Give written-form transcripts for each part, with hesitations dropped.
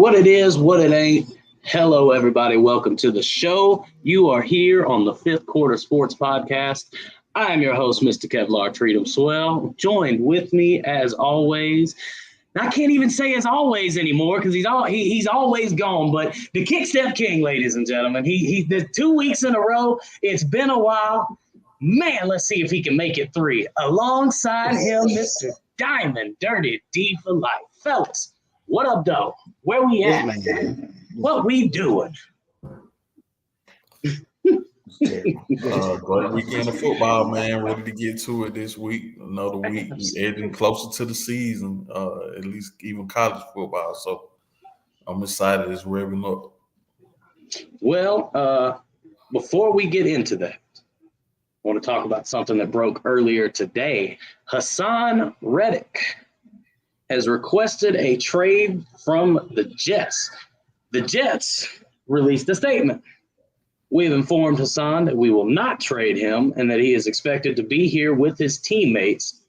what it is, what it ain't. Hello, everybody. Welcome to the show. You are here on the Fifth Quarter Sports Podcast. I am your host, Mr. Kevlar Treatum Swell. Joined with me, as always, I can't even say as always anymore because he's always gone. But the Kickstep King, ladies and gentlemen, he the 2 weeks in a row. It's been a while. Man, let's see if he can make it 3. Alongside him, Mr. Diamond Dirty D for life. Fellas, what up, though? Where we at? What we doing? Great weekend of football, man. Ready to get to it this week. Another week. We're edging closer to the season, at least even college football. So I'm excited. It's revving up. Well, before we get into that, I want to talk about something that broke earlier today. Hassan Reddick has requested a trade from the Jets. The Jets released a statement. We've informed Hassan that we will not trade him and that he is expected to be here with his teammates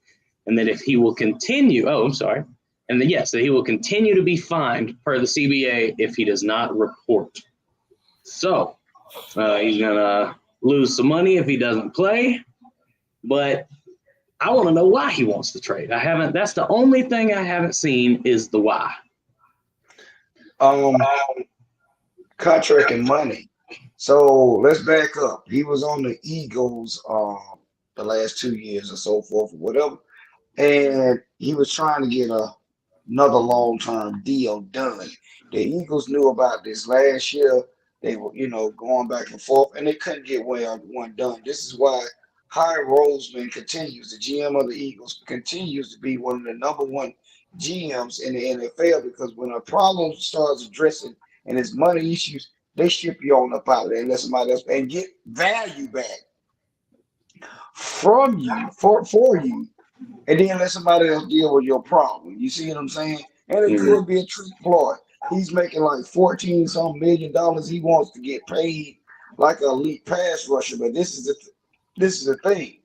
and that if he will continue, that he will continue to be fined per the CBA if he does not report. So he's going to lose some money if he doesn't play, but I want to know why he wants to trade. That's the only thing I haven't seen is the why. Contract and money. So let's back up. He was on the Eagles the last 2 years or so forth or whatever, and he was trying to get another long-term deal done. The Eagles knew about this last year. They were, going back and forth, and they couldn't get one done. This is why Howard Roseman continues, the GM of the Eagles, continues to be one of the number one GMs in the NFL because when a problem starts addressing and it's money issues, they ship you on up out of there and let somebody else and get value back from you for you, and then let somebody else deal with your problem. You see what I'm saying? And it could be a trick ploy. He's making like $14-some million. He wants to get paid like an elite pass rusher, but this is the thing.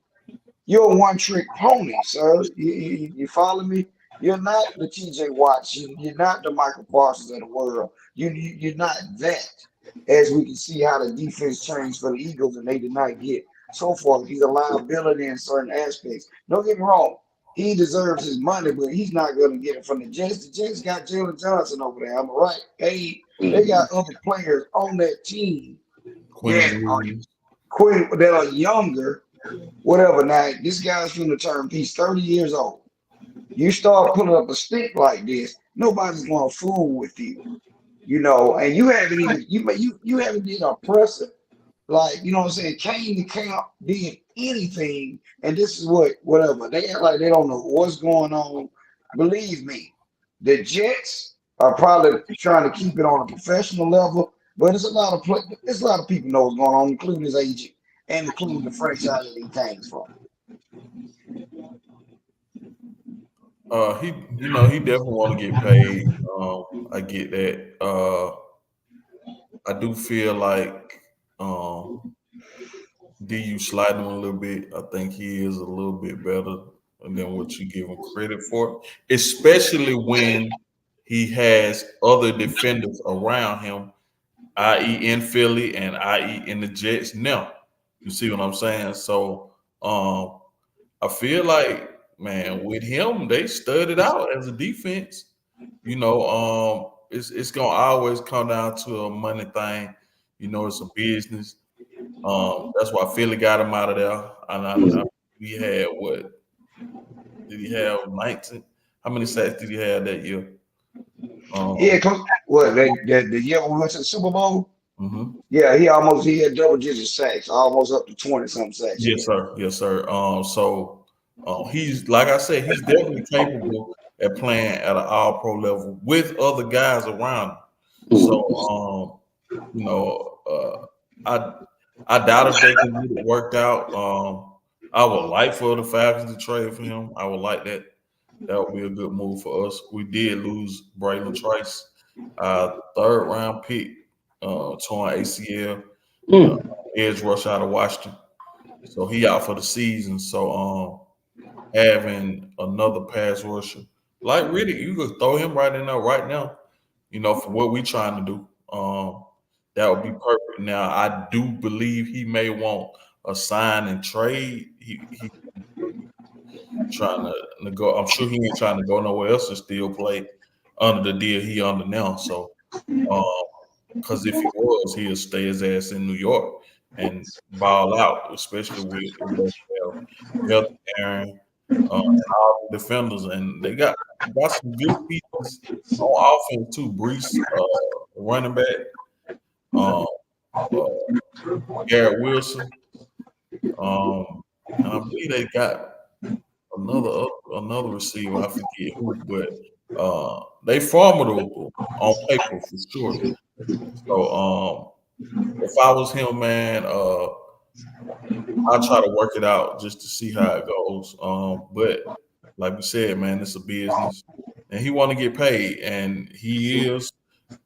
You're a one-trick pony, sir. You follow me? You're not the TJ Watts. You're not the Michael Parsons of the world. You're not that. As we can see how the defense changed for the Eagles, and they did not get so far. He's a liability in certain aspects. Don't get me wrong. He deserves his money, but he's not going to get it from the Jets. The Jets got Jalen Johnson over there. Am I right? Hey, they got other players on that team that are younger, whatever. Now, this guy's from the term. He's 30 years old. You start putting up a stick like this, nobody's going to fool with you. And you haven't even you haven't been a presser, like what I'm saying. Came to camp, did anything, and this is whatever they act like they don't know what's going on. Believe me, the Jets are probably trying to keep it on a professional level, but it's a lot of people know what's going on, including his agent and including the franchise that he came from. He definitely want to get paid. I get that. I do feel like DU sliding him a little bit. I think he is a little bit better than what you give him credit for, especially when he has other defenders around him, i.e. in Philly and i.e. in the Jets now. You see what I'm saying? So I feel like, man, with him, they studied out as a defense. It's gonna always come down to a money thing. It's a business. That's why Philly got him out of there. And he had what? Did he have 19? How many sacks did he have that year? The year when we went to the Super Bowl? Mm-hmm. Yeah, he had double-digit sacks, almost up to 20-something sacks. Yes, sir. So he's, like I said, he's definitely capable at playing at an all-pro level with other guys around him. So, I doubt if they can get it worked out. I would like for the Falcons to trade for him. I would like that. That would be a good move for us. We did lose Braylon Trice, third-round pick, torn ACL, edge rush out of Washington. So he out for the season. So having another pass rusher, like really, you could throw him right in there right now. for what we're trying to do. That would be perfect. Now, I do believe he may want a sign and trade. He trying to go. I'm sure he ain't trying to go nowhere else and still play under the deal he under now. So, because if he was, he'll stay his ass in New York and ball out, especially with they have health Aaron and all the defenders, and they got some good pieces on offense too. Brees, running back, uh, Garrett Wilson, and I believe they got another receiver. I forget who, but they formidable on paper for sure. So if I was him, man, I'll try to work it out just to see how it goes. But like we said, man, it's a business, and he want to get paid, and he is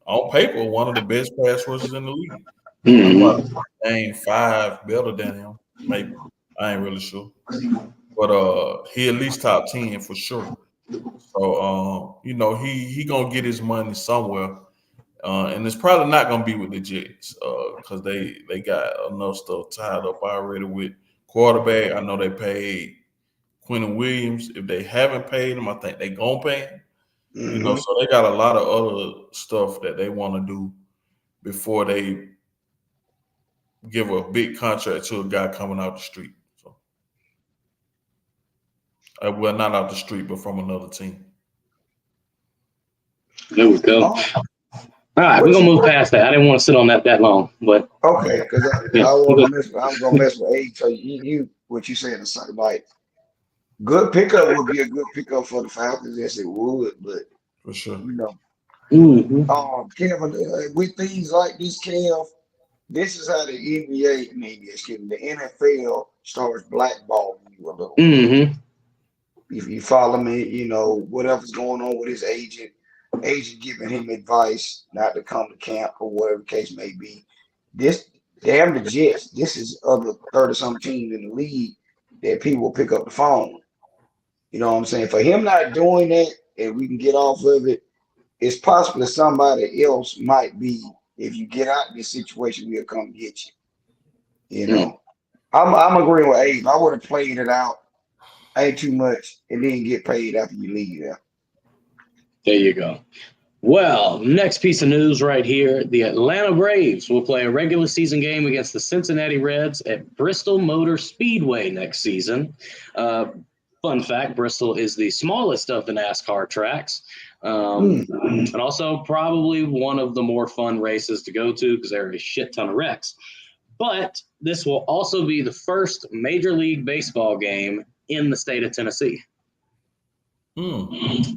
on paper one of the best pass rushers in the league. I probably name 5 better than him, maybe. I ain't really sure, but he at least top 10 for sure. So he gonna get his money somewhere. And it's probably not going to be with the Jets because they got enough stuff tied up already with quarterback. I know they paid Quentin Williams. If they haven't paid him, I think they going to pay him. Mm-hmm. So they got a lot of other stuff that they want to do before they give a big contract to a guy coming out the street. So, well, not out the street, but from another team. There we go. All right, we're gonna move past that. I didn't want to sit on that long, but okay, because I want to mess. I'm gonna mess with age. So you what you saying? Like good pickup would be a good pickup for the Falcons. Yes, it would, but For sure. Kevin, with things like this, Kev, this is how the the NFL starts blackballing you a little. If you follow me, whatever's going on with his agent giving him advice not to come to camp or whatever the case may be. This damn the Jets. This is other 30-some teams in the league that people will pick up the phone. You know what I'm saying? For him not doing that, and we can get off of it, it's possible that somebody else might be. If you get out of this situation, we'll come get you. I'm agreeing with Abe. I would have played it out, ain't too much, and then get paid after you leave there. There you go. Well, next piece of news right here. The Atlanta Braves will play a regular season game against the Cincinnati Reds at Bristol Motor Speedway next season. Fun fact, Bristol is the smallest of the NASCAR tracks. And also probably one of the more fun races to go to because there are a shit ton of wrecks. But this will also be the first Major League Baseball game in the state of Tennessee.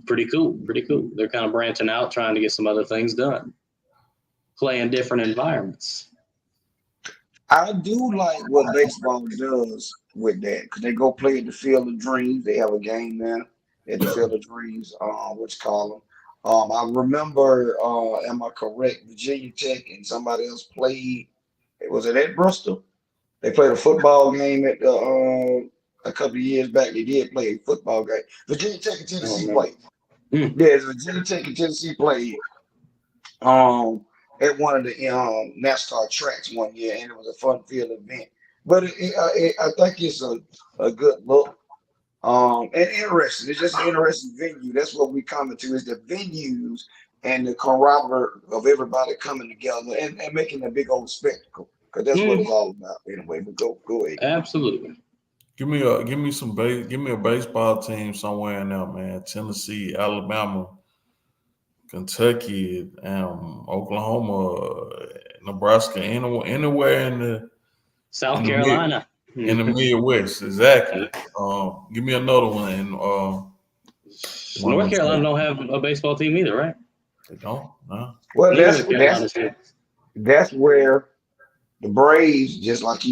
Pretty cool. They're kind of branching out, trying to get some other things done, play in different environments. I do like what baseball does with that because they go play at the Field of Dreams. They have a game there at the Field of Dreams, what you call them. I remember, am I correct? Virginia Tech and somebody else played. Was it at Bristol? They played a football game at a couple of years back. They did play a football game. Virginia Tech and Tennessee played. Yeah, Virginia Tech and Tennessee played at one of the NASCAR tracks one year, and it was a fun field event. But I think it's a good look and interesting. It's just an interesting venue. That's what we coming to is the venues and the camaraderie of everybody coming together and making a big old spectacle. Because that's what it's all about anyway. But go ahead. Absolutely. Give me a baseball team somewhere in there, man. Tennessee, Alabama, Kentucky, Oklahoma, Nebraska, anywhere in the South Carolina. In the Midwest, exactly. Give me another one. And North Carolina don't have a baseball team either, right? They don't. No. Well, that's where the Braves, just like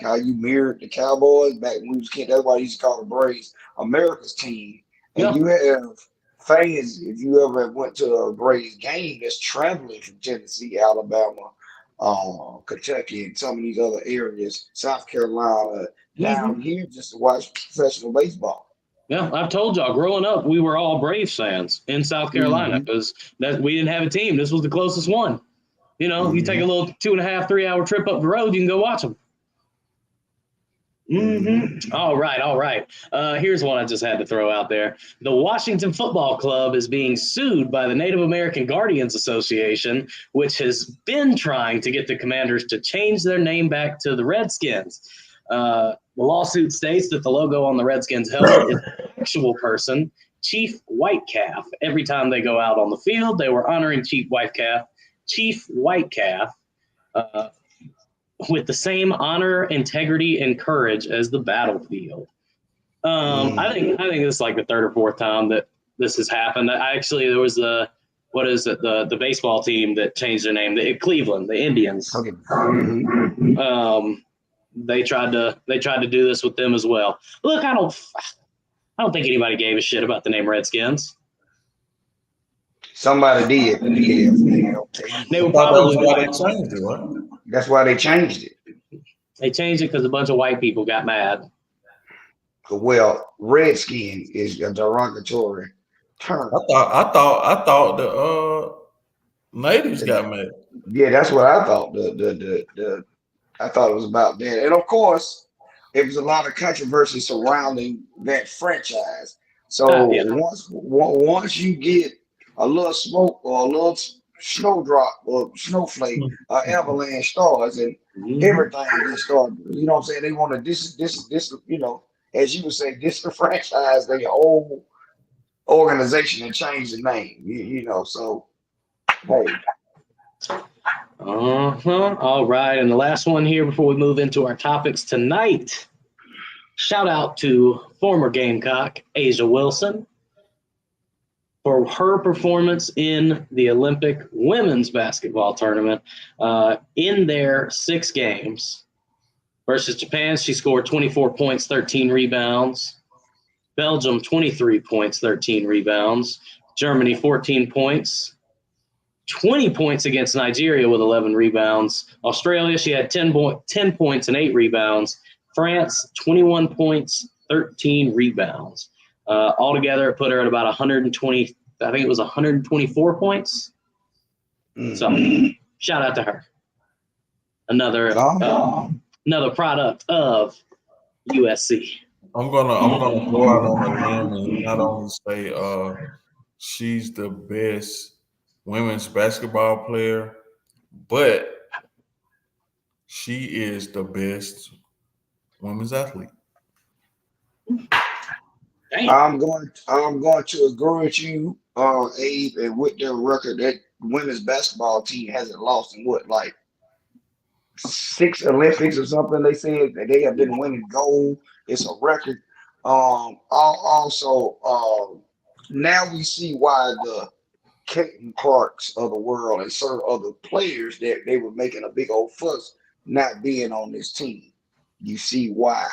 how you mirrored the Cowboys back when we was kids. That's why you used to call the Braves America's team. And you have fans, if you ever went to a Braves game, that's traveling from Tennessee, Alabama, Kentucky, and some of these other areas, South Carolina, down here just to watch professional baseball. Yeah, I've told y'all, growing up, we were all Braves fans in South Carolina because that we didn't have a team. This was the closest one. You know, you take a little 2.5, 3 hour trip up the road, you can go watch them. All right. Here's one I just had to throw out there. The Washington Football Club is being sued by the Native American Guardians Association, which has been trying to get the Commanders to change their name back to the Redskins. The lawsuit states that the logo on the Redskins helmet is an actual person, Chief Whitecalf. Every time they go out on the field, they were honoring Chief Whitecalf. With the same honor, integrity, and courage as the battlefield. I think this is like the third or fourth time that this has happened. There was the baseball team that changed their name, Cleveland, the Indians. Okay. They tried to do this with them as well. Look, I don't think anybody gave a shit about the name Redskins. Somebody did. They were probably why they changed it, right? That's why they changed it. They changed it because a bunch of white people got mad. Well, redskin is a derogatory term. I thought the natives got mad. Yeah, that's what I thought. I thought it was about that, and of course, there was a lot of controversy surrounding that franchise. So once you get a little smoke or a little snowdrop or snowflake, avalanche starts, and everything just started. You know what I'm saying? They want to this. You know, as you would say, disenfranchise their whole organization and change the name. You know, so hey. All right, and the last one here before we move into our topics tonight. Shout out to former Gamecock Asia Wilson for her performance in the Olympic women's basketball tournament. In their 6 games versus Japan, she scored 24 points, 13 rebounds. Belgium, 23 points, 13 rebounds. Germany, 14 points. 20 points against Nigeria with 11 rebounds. Australia, she had 10 points and 8 rebounds. France, 21 points, 13 rebounds. Altogether, it put her at about 120. I think it was 124 points. So, shout out to her. Another product of USC. I'm gonna go out on a limb and not only say she's the best women's basketball player, but she is the best women's athlete. I'm going to agree with you, Abe, and with their record, that women's basketball team hasn't lost in like 6 Olympics or something. They said that they have been winning gold. It's a record. Also, now we see why the Caitlin Clarks of the world and certain other players that they were making a big old fuss not being on this team. You see why.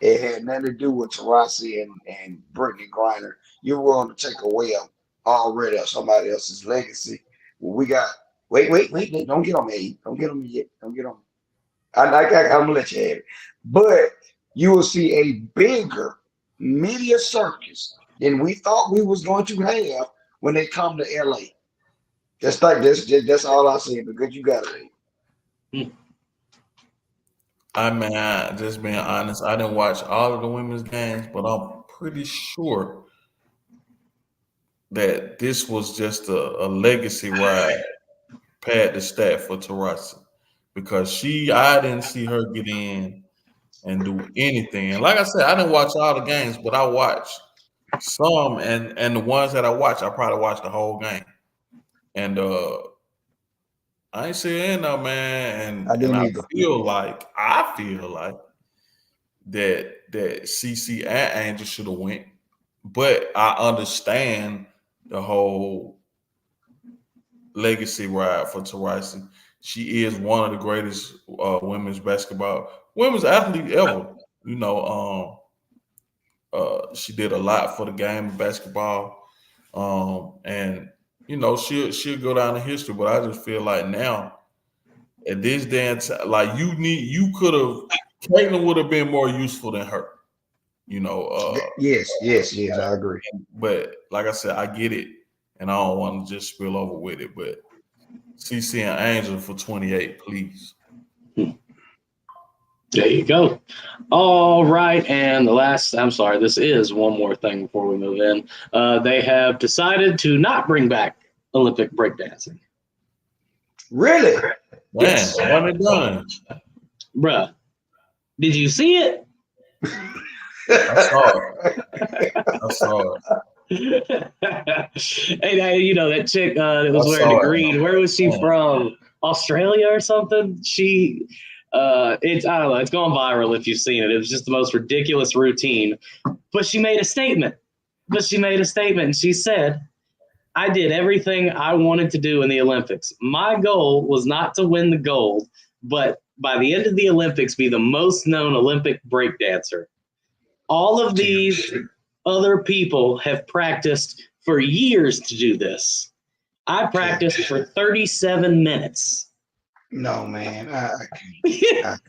It had nothing to do with Taurasi and Brittany Griner. You're willing to take away already somebody else's legacy. Well, we got wait, don't get on me. Don't get on me yet. Don't get on me. I'm gonna let you have it. But you will see a bigger media circus than we thought we was going to have when they come to LA. Just like this, that's all I say, because you got it. I mean, just being honest, I didn't watch all of the women's games, but I'm pretty sure that this was just a legacy ride, pad the stat for Taurasi, because I didn't see her get in and do anything. And like I said, I didn't watch all the games, but I watched some, and the ones that I watched, I probably watched the whole game. And I ain't saying no, man, and I feel like that CC and Angel should have went, but I understand the whole legacy ride for Taurasi. She is one of the greatest women's athlete ever. You know, she did a lot for the game of basketball, and you know she'll go down in history. But I just feel like now at this day and time, like Caitlin would have been more useful than her. Yes, I agree. But like I said, I get it, and I don't want to just spill over with it. But CC and Angel for 28, please. There you go. All right. And this is one more thing before we move in. They have decided to not bring back Olympic breakdancing. Really? Man, what it done? Bruh, did you see it? I saw it. Hey, you know, that chick that was wearing the green, where was she from? Australia or something? I don't know, it's gone viral if you've seen it. It was just the most ridiculous routine. But she made a statement. And she said, I did everything I wanted to do in the Olympics. My goal was not to win the gold, but by the end of the Olympics, be the most known Olympic breakdancer. All of these other people have practiced for years to do this. I practiced for 37 minutes. No, man, I can't,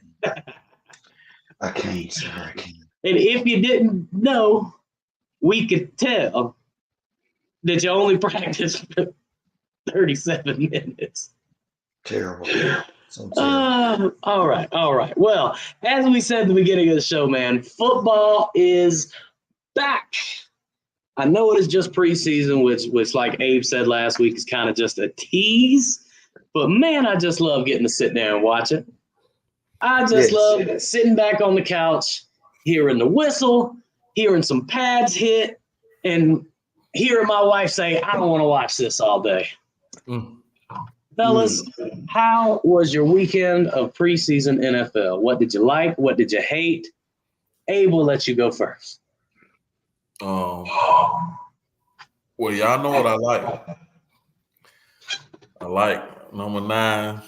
sir. I can't. And if you didn't know, we could tell that you only practiced for 37 minutes. Terrible. So terrible. All right. Well, as we said at the beginning of the show, man, football is back. I know it is just preseason, which like Abe said last week, is kind of just a tease. But, man, I just love getting to sit there and watch it. I just love sitting back on the couch, hearing the whistle, hearing some pads hit, and hearing my wife say, I don't want to watch this all day. Fellas, how was your weekend of preseason NFL? What did you like? What did you hate? Abe, we'll let you go first. Well, y'all know what I like. I like number 9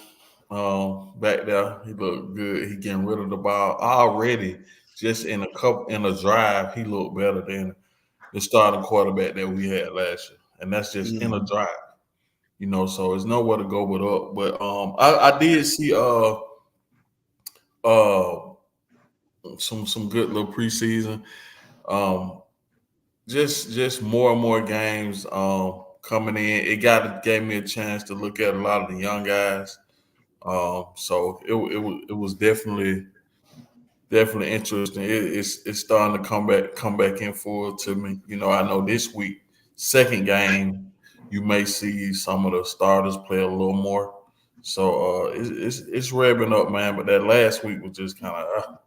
back there. He looked good. He getting rid of the ball already. Just in a drive, he looked better than the starting quarterback that we had last year, and that's just in a drive. So it's nowhere to go but up. But I did see some good little preseason. Just more and more games coming in. It gave me a chance to look at a lot of the young guys. So it was definitely interesting. It's starting to come back in full to me. I know this week, second game, you may see some of the starters play a little more. So it's revving up, man. But that last week was just kind of,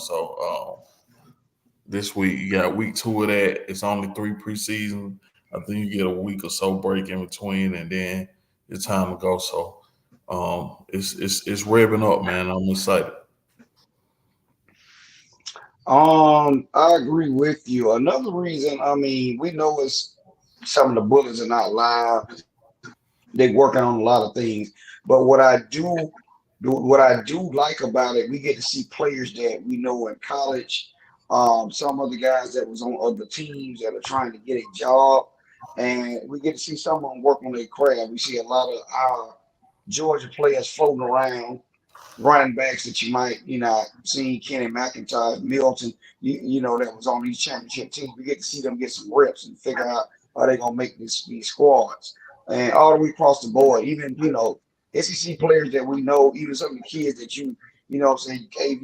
So this week you got week 2 of that. It's only 3 preseason. I think you get a week or so break in between, and then it's time to go. So it's revving up, man. I'm excited. I agree with you. Another reason, we know it's some of the bullets are not live. They're working on a lot of things. But what I do like about it, we get to see players that we know in college, some of the guys that was on other teams that are trying to get a job, and we get to see some of them work on their craft. We see a lot of our Georgia players floating around, running backs that you might, seen Kenny McIntyre, Milton, that was on these championship teams. We get to see them get some reps and figure out how they're going to make these squads. And all the way across the board, even, SEC players that we know, even some of the kids that you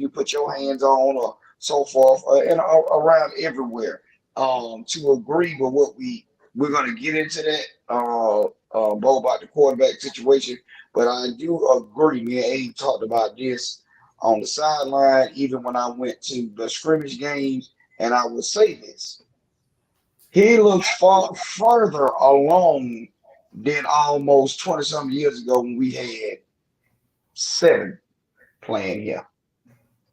put your hands on or so forth, and around everywhere. To agree with what we're going to get into that, Bo, about the quarterback situation. But I do agree, me and Abe talked about this on the sideline, even when I went to the scrimmage games, and I will say this. He looks far further along than almost 20-something years ago when we had 7 playing here.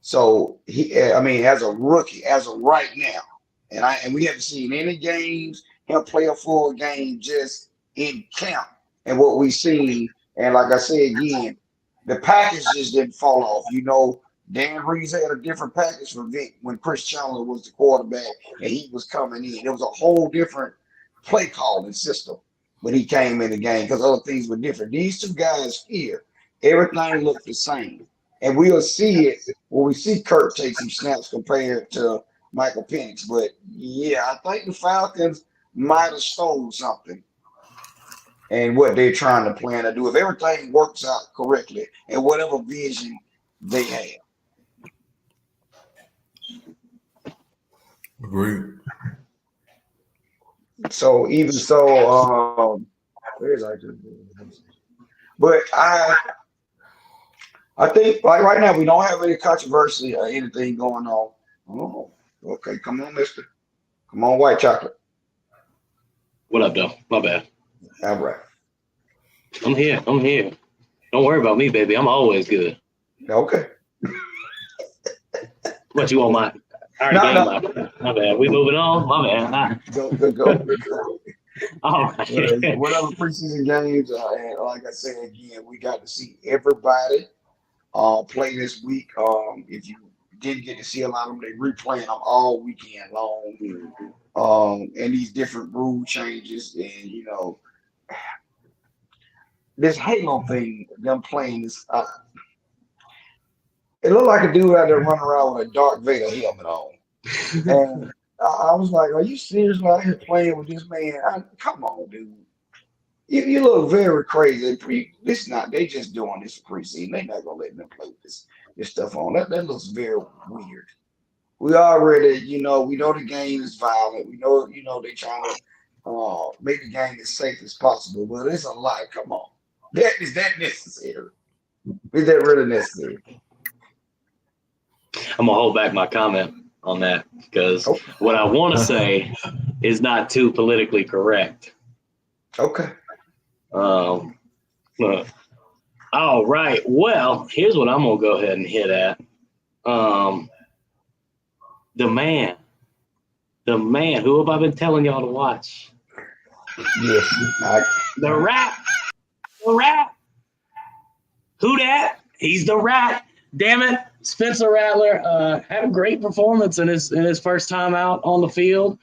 So as a rookie, as of right now, and we haven't seen any games, him play a full game just in camp and what we've seen. And like I said again, the package just didn't fall off. Dan Reeves had a different package for Vic when Chris Chandler was the quarterback and he was coming in. It was a whole different play calling system when he came in the game because other things were different. These 2 guys here, everything looked the same. And we'll see it when we see Kurt take some snaps compared to Michael Penix. But yeah, I think the Falcons might have stole something and what they're trying to plan to do. If everything works out correctly and whatever vision they have. Agreed. So even so, where's I? But I think like right now we don't have any controversy or anything going on. Oh, okay, come on, Mister. Come on, white chocolate. What up, though? My bad. All right. I'm here. Don't worry about me, baby. I'm always good. Okay. What you want, my? I already gave my bad. We moving on. My bad. Go. All right. Whatever preseason games, and like I said again, we got to see everybody play this week. If you didn't get to see a lot of them, they replaying them all weekend long. And these different rule changes, and this Halo thing, them playing this. It looked like a dude out there running around with a Darth Vader helmet on. And I was like, are you seriously out here playing with this man? Come on, dude. You look very crazy. They just doing this preseason. They're not going to let them play with this stuff on. That looks very weird. We already, we know the game is violent. We know, they're trying to make the game as safe as possible. But it's a lot. Come on. Is that necessary? Is that really necessary? I'm going to hold back my comment on that because what I want to say is not too politically correct. Okay. All right. Well, here's what I'm going to go ahead and hit at. The man, who have I been telling y'all to watch? Yes. The rat. Who dat? He's the rat. Damn it. Spencer Rattler had a great performance in his first time out on the field.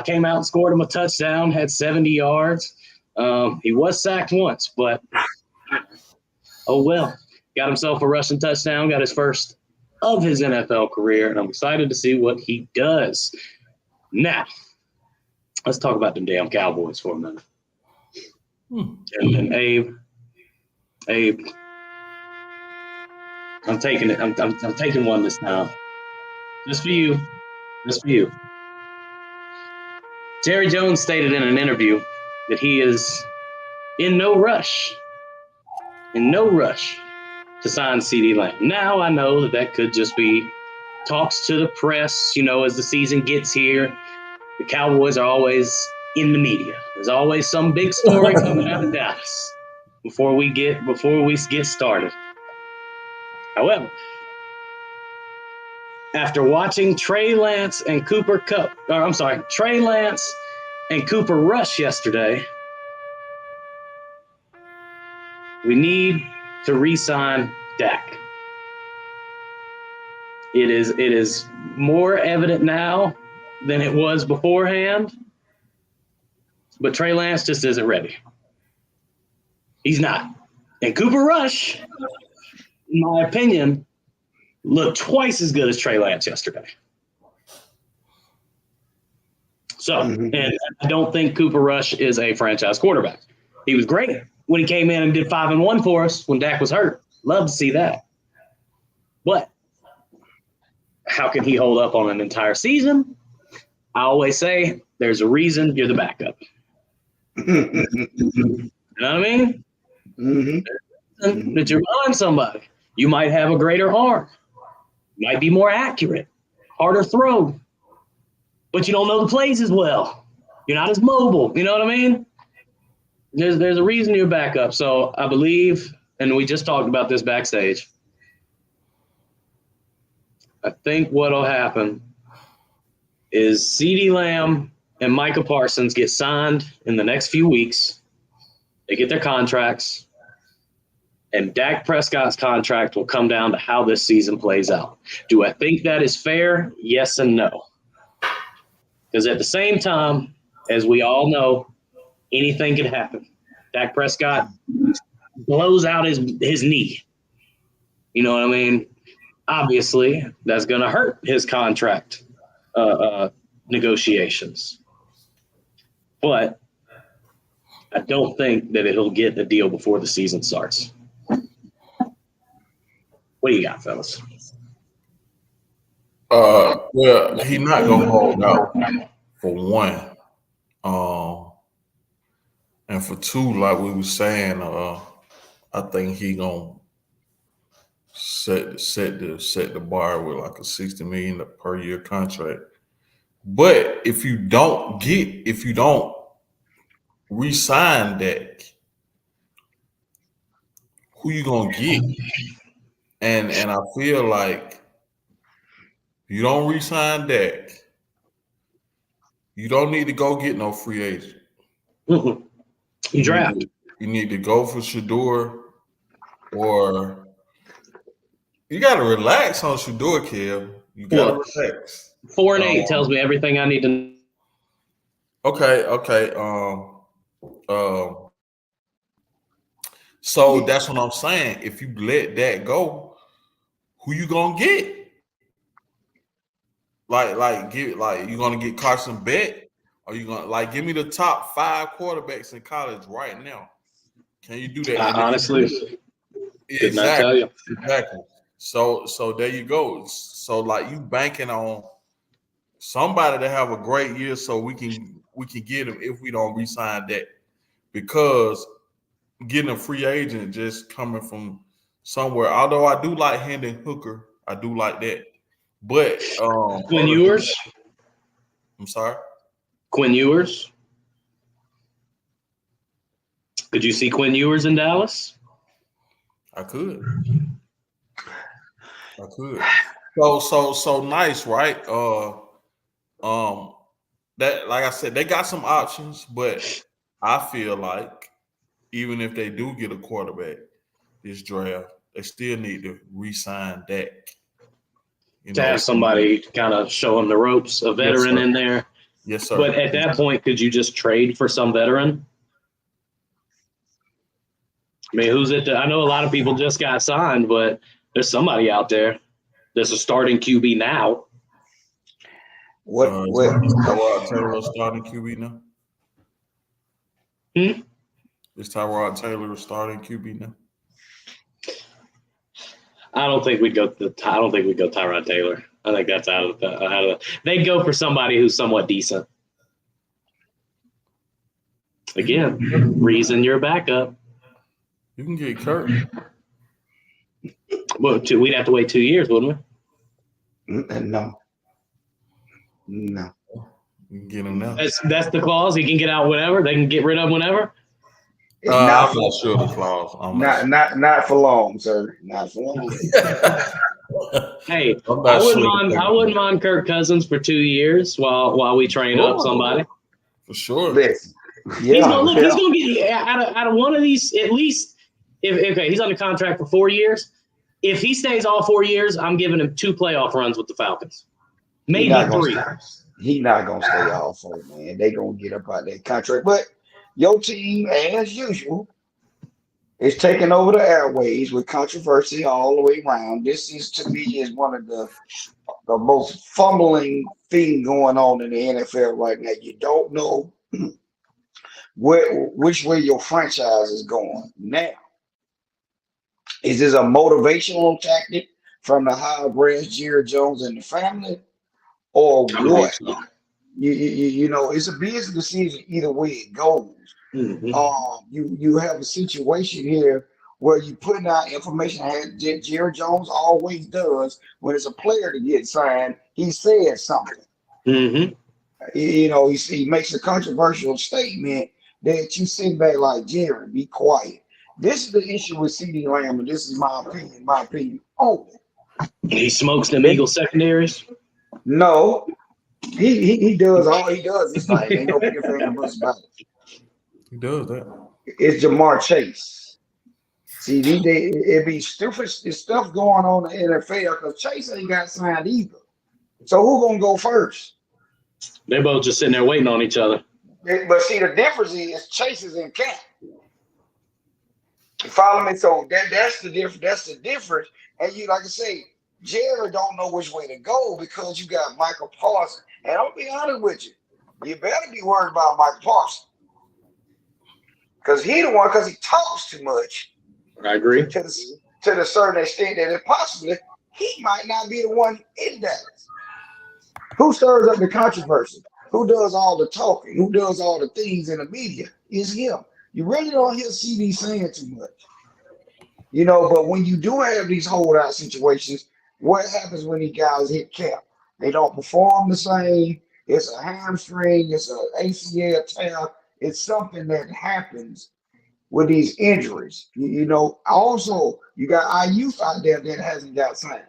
Came out and scored him a touchdown, had 70 yards. He was sacked once, but oh well. Got himself a rushing touchdown, got his first of his NFL career, and I'm excited to see what he does. Now, let's talk about them damn Cowboys for a minute. And Abe, I'm taking it. I'm taking one this time. Just for you. Jerry Jones stated in an interview that he is in no rush to sign CeeDee Lamb. Now I know that could just be talks to the press, as the season gets here. The Cowboys are always in the media. There's always some big story coming out of Dallas before we get started. However, after watching Trey Lance and Cooper Rush yesterday, we need to re-sign Dak. It is more evident now than it was beforehand, but Trey Lance just isn't ready. He's not. And Cooper Rush, in my opinion, looked twice as good as Trey Lance yesterday. So, and I don't think Cooper Rush is a franchise quarterback. He was great when he came in and did 5-1 for us when Dak was hurt. Love to see that. But how can he hold up on an entire season? I always say there's a reason you're the backup. You know what I mean? Mm-hmm. That you're behind somebody. You might have a greater arm. You might be more accurate, harder throw. But you don't know the plays as well. You're not as mobile. You know what I mean? There's a reason you're backup. So I believe, and we just talked about this backstage, I think what'll happen is CeeDee Lamb and Micah Parsons get signed in the next few weeks. They get their contracts, and Dak Prescott's contract will come down to how this season plays out. Do I think that is fair? Yes and no. Because at the same time, as we all know, anything can happen. Dak Prescott blows out his knee. You know what I mean? Obviously, that's going to hurt his contract negotiations. But I don't think that he'll get a deal before the season starts. What do you got, fellas? Well, he's not gonna hold out for one. And for two, like we were saying, I think he gonna set the bar with like a $60 million per year contract. But if you don't re-sign Dak, who you gonna get? And I feel like you don't re-sign Dak, you don't need to go get no free agent. Mm-hmm. You draft. You need to go for Shador, or you got to relax on Shador, Kev. You got to relax. 4-8 tells me everything I need to know. Okay. So that's what I'm saying. If you let that go, who you gonna get? You gonna get Carson Beck? Or you gonna give me the top 5 quarterbacks in college right now? Can you do that? Honestly, could not tell you. Exactly. So there you go. So you banking on somebody to have a great year, so we can get him if we don't re-sign that, because getting a free agent just coming from somewhere. Although I do like Hendon Hooker, I do like that. But Quinn Ewers. I'm sorry. Quinn Ewers. Could you see Quinn Ewers in Dallas? I could. So nice, right? That, like I said, they got some options, but I feel like even if they do get a quarterback this draft, they still need to re-sign Dak. To have somebody kind of show them the ropes, a veteran in there. Yes, sir. But at that point, could you just trade for some veteran? I mean, who's it? I know a lot of people just got signed, but there's somebody out there that's a starting QB now. What? Tyrod Taylor starting QB now? Is Tyrod Taylor starting QB now? I don't think we'd go Tyrod Taylor. I think that's out of the. They'd go for somebody who's somewhat decent. Again, reason you're backup. You can get Kirk. Well, we'd have to wait 2 years, wouldn't we? No. You can get him now. That's the clause. He can get out whenever. They can get rid of him whenever. I'm not sure the clause. Not for long, sir. Not for long. Hey, I wouldn't mind Kirk Cousins for 2 years while we train up somebody. For sure. Listen, he's gonna get out of one of these at least. If he's under contract for 4 years. If he stays all 4 years, I'm giving him 2 playoff runs with the Falcons, maybe 3. He's not gonna stay all 4, man. They gonna get up out that contract, but your team, as usual, is taking over the airways with controversy all the way around. This is, to me, is one of the most fumbling thing going on in the NFL right now. You don't know which way your franchise is going. Now, is this a motivational tactic from the high-brass Jerry Jones and the family, or what? You know, it's a business decision either way it goes. You have a situation here where you putting out information that Jerry Jones always does when it's a player to get signed. He says something. You know, he makes a controversial statement that you sit back like, Jerry, be quiet. This is the issue with CeeDee Lamb, and this is my opinion only. He smokes them Eagle secondaries. No, he does all he does. It's like ain't no bigger fan of us about it. He does that. It's Jamar Chase. See, it be stupid stuff going on in the NFL because Chase ain't got signed either. So who gonna go first? They're both just sitting there waiting on each other. But see, the difference is Chase is in camp. You follow me? So that's the difference. That's the difference. And you, like I say, Jerry don't know which way to go because you got Michael Parsons. And I'll be honest with you, you better be worried about Michael Parsons. Because he the one, because he talks too much. I agree. To the certain extent that possibly he might not be the one in Dallas. Who stirs up the controversy? Who does all the talking? Who does all the things in the media? Is him. You really don't hear CD saying too much. You know, but when you do have these holdout situations, what happens when these guys hit cap? They don't perform the same. It's a hamstring, it's an ACL tear, it's something that happens with these injuries. You know, also you got IU out there that hasn't got signed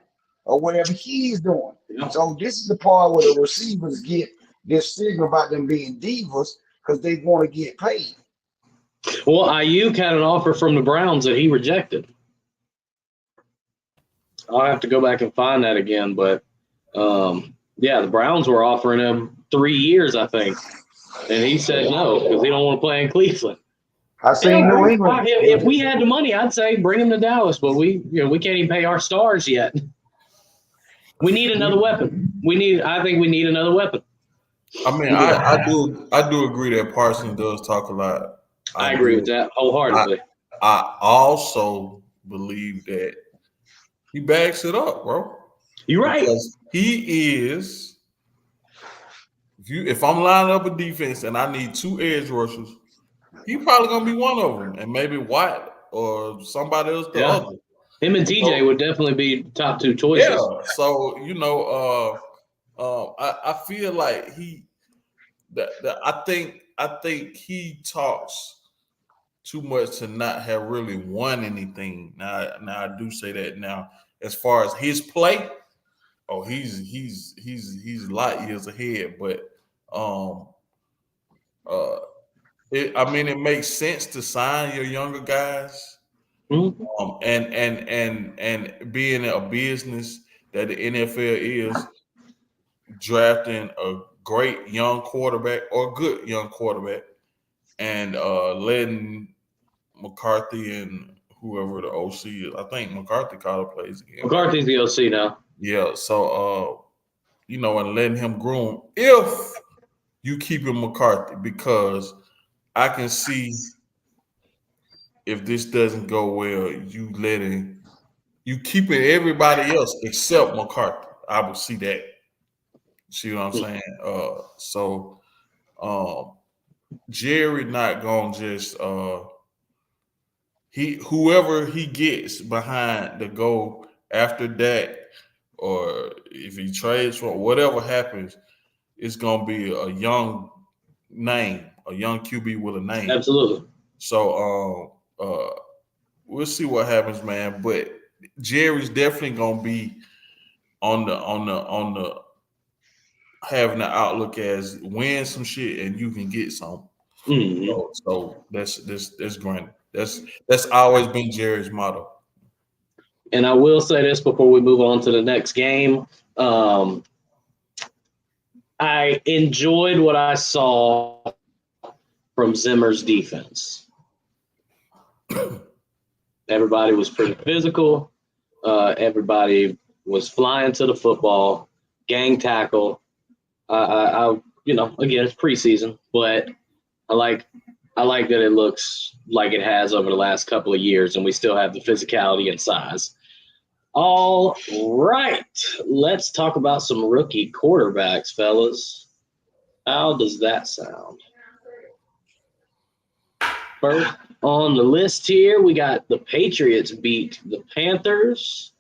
or whatever he's doing. Yeah. So this is the part where the receivers get this stigma about them being divas because they want to get paid. Well, Ayuk had an offer from the Browns that he rejected. I'll have to go back and find that again, but yeah, the Browns were offering him 3 years, I think, and he said no because he don't want to play in Cleveland. I seen New England. If we had the money, I'd say bring him to Dallas, but we can't even pay our stars yet. We need another weapon. I think we need another weapon. I mean, I do agree that Parsons does talk a lot. I agree with that wholeheartedly. I also believe that he backs it up, bro. You're right. Because he is. If I'm lining up a defense and I need 2 edge rushers, he's probably gonna be one of them, and maybe White or somebody else the other. Him and TJ would definitely be top 2 choices. Yeah. So I feel like I think he talks too much to not have really won anything. Now I do say that. Now, as far as his play, he's light years ahead. But it makes sense to sign your younger guys. Mm-hmm. And being a business that the NFL is, drafting a great young quarterback or good young quarterback and letting McCarthy and whoever the OC is. I think McCarthy plays again. McCarthy's the OC now. Yeah, so and letting him groom if you keep him McCarthy, because I can see if this doesn't go well, you keeping everybody else except McCarthy. I would see that. See what I'm saying? So Jerry not gonna just whoever he gets behind the goal after that, or if he trades for whatever happens, it's gonna be a young name, a young QB with a name. Absolutely. So we'll see what happens, man. But Jerry's definitely gonna be on the having the outlook as win some shit and you can get some. Mm-hmm. So that's granted. That's always been Jerry's motto. And I will say this before we move on to the next game. I enjoyed what I saw from Zimmer's defense. Everybody was pretty physical. Everybody was flying to the football, gang tackle. Again, it's preseason, but I like that it looks like it has over the last couple of years, and we still have the physicality and size. All right, let's talk about some rookie quarterbacks, fellas. How does that sound? First on the list here, we got the Patriots beat the Panthers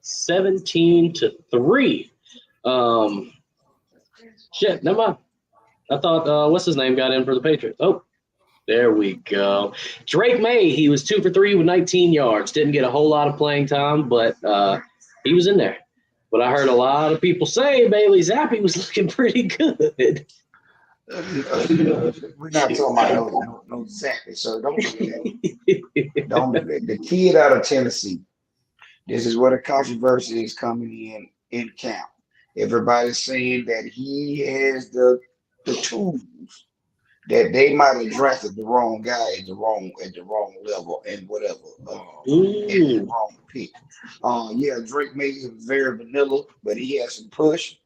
17-3. Shit, never mind. I thought, what's his name got in for the Patriots? Oh, there we go. Drake May, he was 2 for 3 with 19 yards. Didn't get a whole lot of playing time, but he was in there. But I heard a lot of people say Bailey Zappi was looking pretty good. We're not talking about no Zappi, sir. Don't do that. Don't do that. The kid out of Tennessee, this is where the controversy is coming in camp. Everybody's saying that he has the tools that they might have drafted the wrong guy at the wrong level and whatever, at the wrong pick. Yeah, Drake May is very vanilla, but he has some push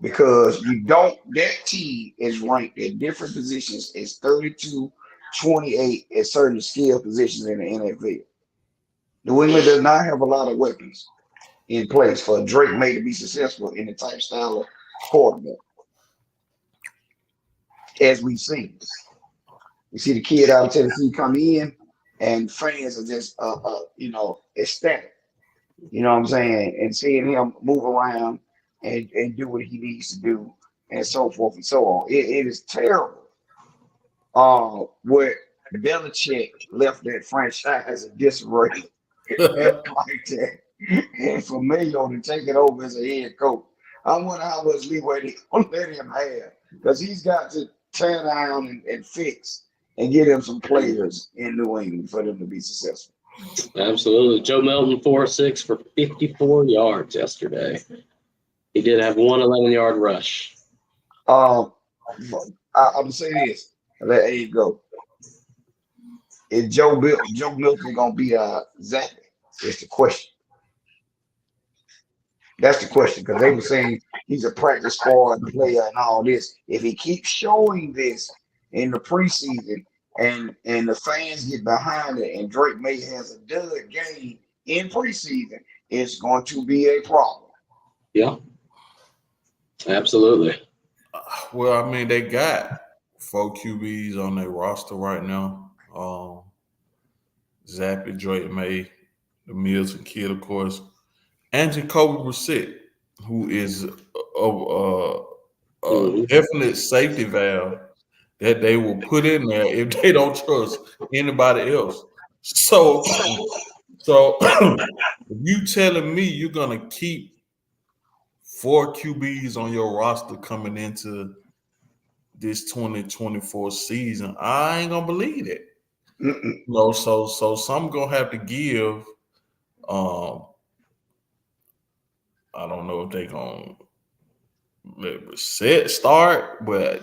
because that team is ranked at different positions as 32, 28 at certain skill positions in the NFL. New England does not have a lot of weapons in place for Drake May to be successful in the type style of quarterback, as we've seen. You see the kid out of Tennessee come in, and fans are just, ecstatic. You know what I'm saying? And seeing him move around and do what he needs to do, and so forth and so on. It is terrible. Where Belichick left that franchise in disarray like that, and for Mayo to take it over as a head coach. I wonder how much leeway they gonna let him have, because he's got to tear down and fix and get him some players in New England for them to be successful. Absolutely. Joe Milton, 4-6 for 54 yards yesterday. He did have one 11-yard rush. I'm gonna say this. There you go. Is Joe Milton gonna be Zach? It's the question. That's the question, because they were saying he's a practice squad player and all this. If he keeps showing this in the preseason and the fans get behind it and Drake May has a dud game in preseason, it's going to be a problem. Yeah, absolutely. Well, I mean, they got 4 QBs on their roster right now. Zappy, Drake May, the Milton kid, of course, and Jacoby Brissett, who is a definite safety valve that they will put in there if they don't trust anybody else. So if you telling me you're gonna keep 4 QBs on your roster coming into this 2024 season, I ain't gonna believe it. No, so some gonna have to give. I don't know if they gonna let Brissett start, but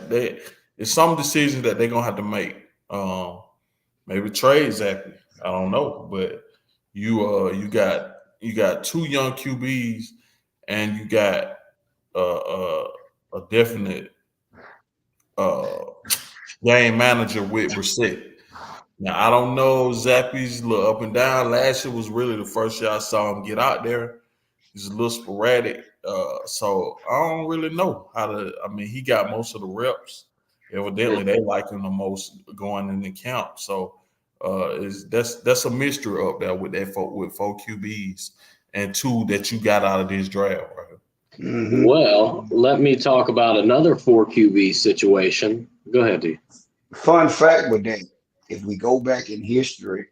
it's some decisions that they're gonna have to make. Maybe trade Zappy. I don't know, but you got 2 young QBs, and you got a definite game manager with Brissett. Now I don't know Zappy's a little up and down. Last year was really the first year I saw him get out there. He's a little sporadic, so I don't really know how to. I mean, he got most of the reps. Evidently, they like him the most going in the count. So that's a mystery up there with with 4 QBs and 2 that you got out of this draft, right? Mm-hmm. Well, let me talk about another 4 QB situation. Go ahead, D. Fun fact with that, if we go back in history,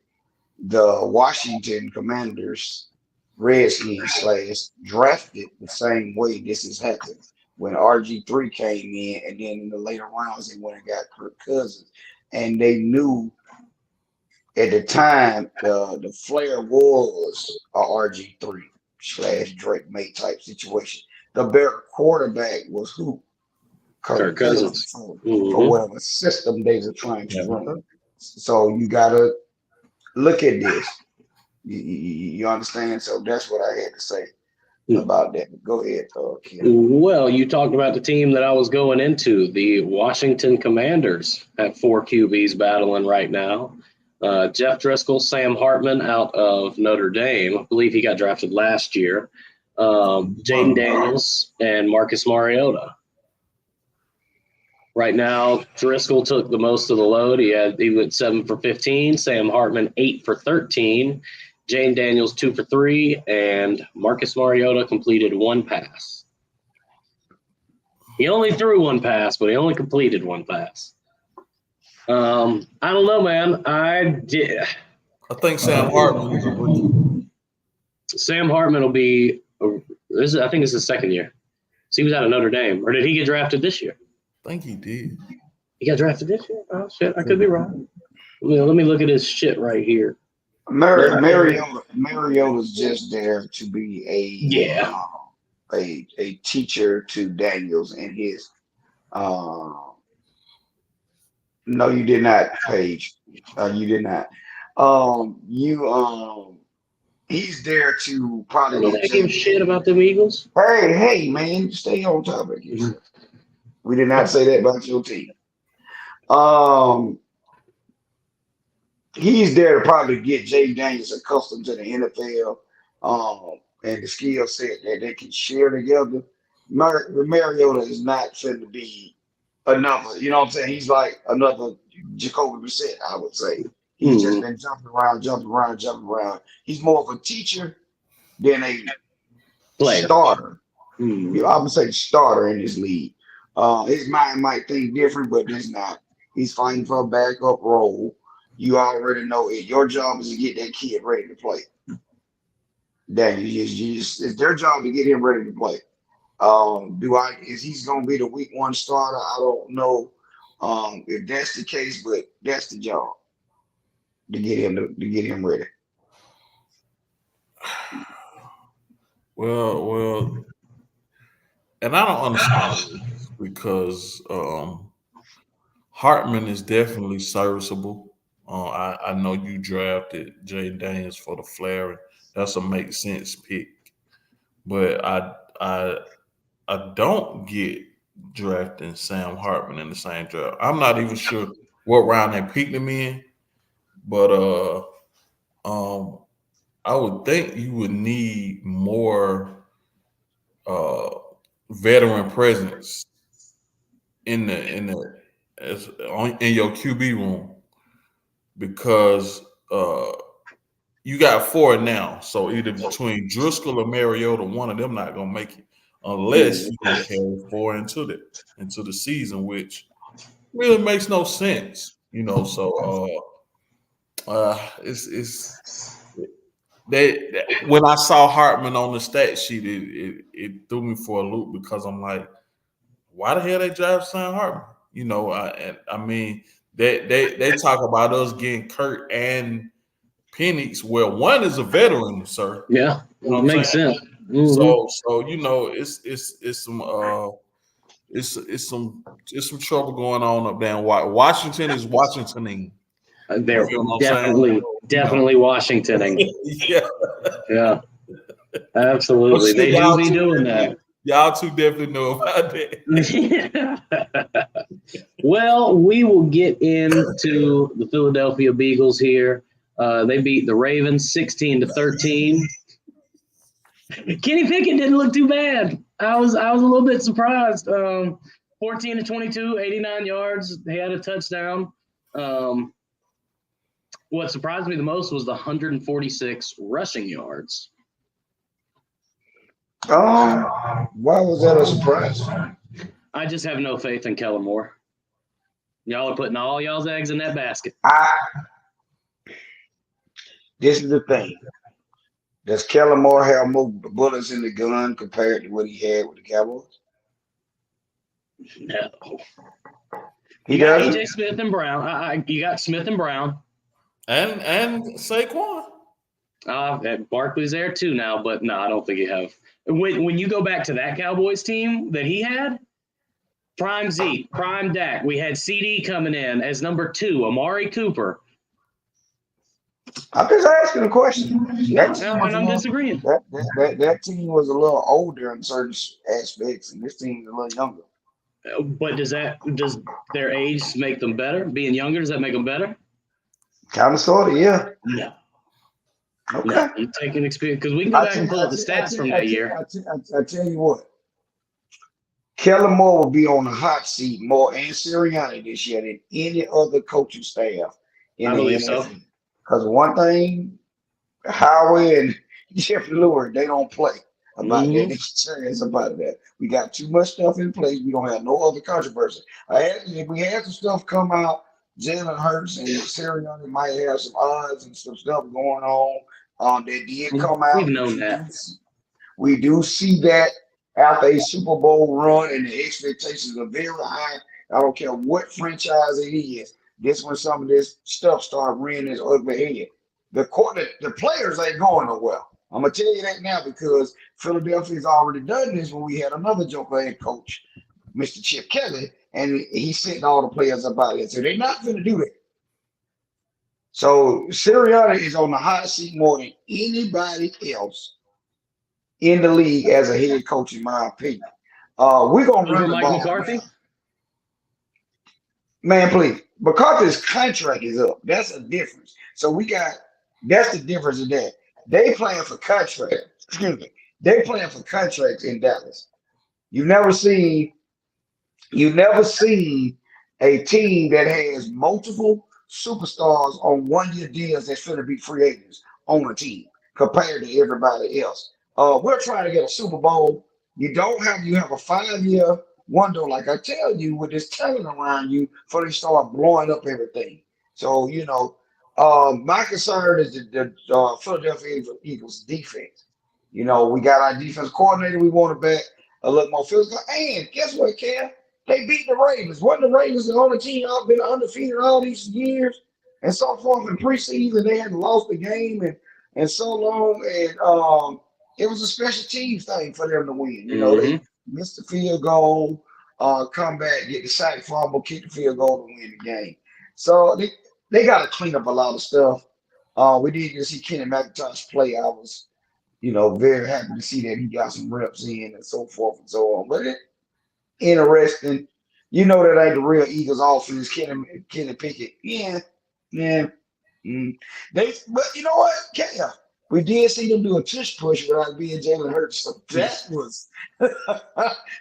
the Washington Commanders, Redskins drafted the same way this has happened. When RG3 came in, and then in the later rounds, they went and got Kirk Cousins. And they knew at the time the flair was a RG3 / Drake May type situation. The better quarterback was who? Kirk Cousins for whatever system they were trying to run. So you gotta look at this. You understand? So that's what I had to say about that. Go ahead, Ken. Well, you talked about the team that I was going into. The Washington Commanders have 4 QBs battling right now. Jeff Driscoll, Sam Hartman out of Notre Dame. I believe he got drafted last year. Jaden Daniels and Marcus Mariota. Right now, Driscoll took the most of the load. He went 7 for 15. Sam Hartman 8 for 13. Jane Daniels 2 for 3, and Marcus Mariota completed 1 pass. He only threw 1 pass, but he only completed 1 pass. I don't know, man. I think Sam Hartman is a rookie. Sam Hartman will be. I think it's his second year. So he was out of Notre Dame, or did he get drafted this year? I think he did. He got drafted this year? Oh, shit. I could be wrong. Let me look at his shit right here. Mariota's just there to be a teacher to Daniels and his No, you did not, Paige. You did not. He's there to probably Don't get they give a Jay. shit about them Eagles? Hey, man, stay on topic. We did not say that about your team. Um, he's there to probably get Jay Daniels accustomed to the NFL, and the skill set that they can share together. Mariota is not going to be another. You know what I'm saying? He's like another Jacoby Brissett, I would say. He's just been jumping around, jumping around, jumping around. He's more of a teacher than a Player. starter. Mm. I would say starter in this league. His mind might think different, but it's not. He's fighting for a backup role. You already know it. Your job is to get that kid ready to play. That it's their job to get him ready to play. Is he's gonna be the week one starter? I don't know if that's the case, but that's the job to get him ready. Well, and I don't understand this because Hartman is definitely serviceable. I know you drafted Jay Daniels for the Flair. That's a make sense pick, but I don't get drafting Sam Hartman in the same draft. I'm not even sure what round they picked him in, but I would think you would need more veteran presence in your QB room because you got four now. So either between Driscoll or Mariota, one of them not gonna make it unless you can carry four into the season, which really makes no sense, you know. So it's when I saw Hartman on the stat sheet, it threw me for a loop because I'm like, why the hell they draft Sam Hartman? You know, I mean, they talk about us getting Kurt and Penix. Well, one is a veteran, sir. Yeah, You know what I'm makes saying? sense. Mm-hmm. So you know, it's some trouble going on up there in Washington is Washingtoning. They're You know what I'm definitely Washingtoning. Yeah, absolutely. They do be doing that. Y'all two definitely know about that. Well, we will get into the Philadelphia Beagles here. They beat the Ravens 16-13. Kenny Pickett didn't look too bad. I was a little bit surprised. 14-22, 89 yards. They had a touchdown. What surprised me the most was the 146 rushing yards. Why was that a surprise? I just have no faith in Kellen Moore. Y'all are putting all y'all's eggs in that basket. This is the thing. Does Kellen Moore have more bullets in the gun compared to what he had with the Cowboys? No. He got does. AJ Smith and Brown. You got Smith and Brown. And Saquon. Barkley's there too now, but no, I don't think you have. When you go back to that Cowboys team that he had, prime Zeke, prime Dak, we had CD coming in as number 2, Amari Cooper. I'm just asking a question. I'm disagreeing. That team was a little older in certain aspects, and this team is a little younger. But does their age make them better? Being younger, does that make them better? Kind of, sort of, yeah. No. Okay. No, I'm taking experience because we can go back and pull up the stats from that year. I tell you what, Kellen Moore will be on the hot seat more and Sirianni this year than any other coaching staff in I the believe NFL. so. Because one thing, Howard and Jeffrey Lewis, they don't play about that. They're serious about that. We got too much stuff in place. We don't have no other controversy. If we had some stuff come out, Jalen Hurts and Sirianni might have some odds and some stuff going on. That did come out. We've known that. We do see that after a Super Bowl run, and the expectations are very high. I don't care what franchise it is. This when some of this stuff start rearing its ugly head. The players ain't going nowhere. I'm gonna tell you that now because Philadelphia's already done this when we had another joker head coach, Mr. Chip Kelly, and he's sitting all the players up out there. So they're not going to do that. So Sirianni is on the hot seat more than anybody else in the league as a head coach, in my opinion. We're going to run the Mike ball. McCarthy? Man, please. McCarthy's contract is up. That's a difference. So that's the difference in that. They playing for contract. Excuse me. They playing for contracts in Dallas. You've never seen a team that has multiple superstars on 1-year deals that's going to be free agents on a team compared to everybody else. We're trying to get a Super Bowl. You have a 5-year window, like I tell you, with this talent around you before they start blowing up everything. So, my concern is the Philadelphia Eagles defense. We got our defense coordinator. We want to back a little more physical. And guess what, Cam? They beat the Ravens. Wasn't the Ravens the only team out been undefeated all these years and so forth in preseason? They hadn't lost the game and so long. And it was a special teams thing for them to win. They missed the field goal, come back, get the sack fumble, kick the field goal to win the game. So they got to clean up a lot of stuff. We did get to see Kenny McIntosh play. I was, very happy to see that he got some reps in and so forth and so on. But interesting. That ain't the real Eagles offense. Kenny Pickett. Yeah. But you know what? We did see them do a tush push without being Jalen Hurts. So that was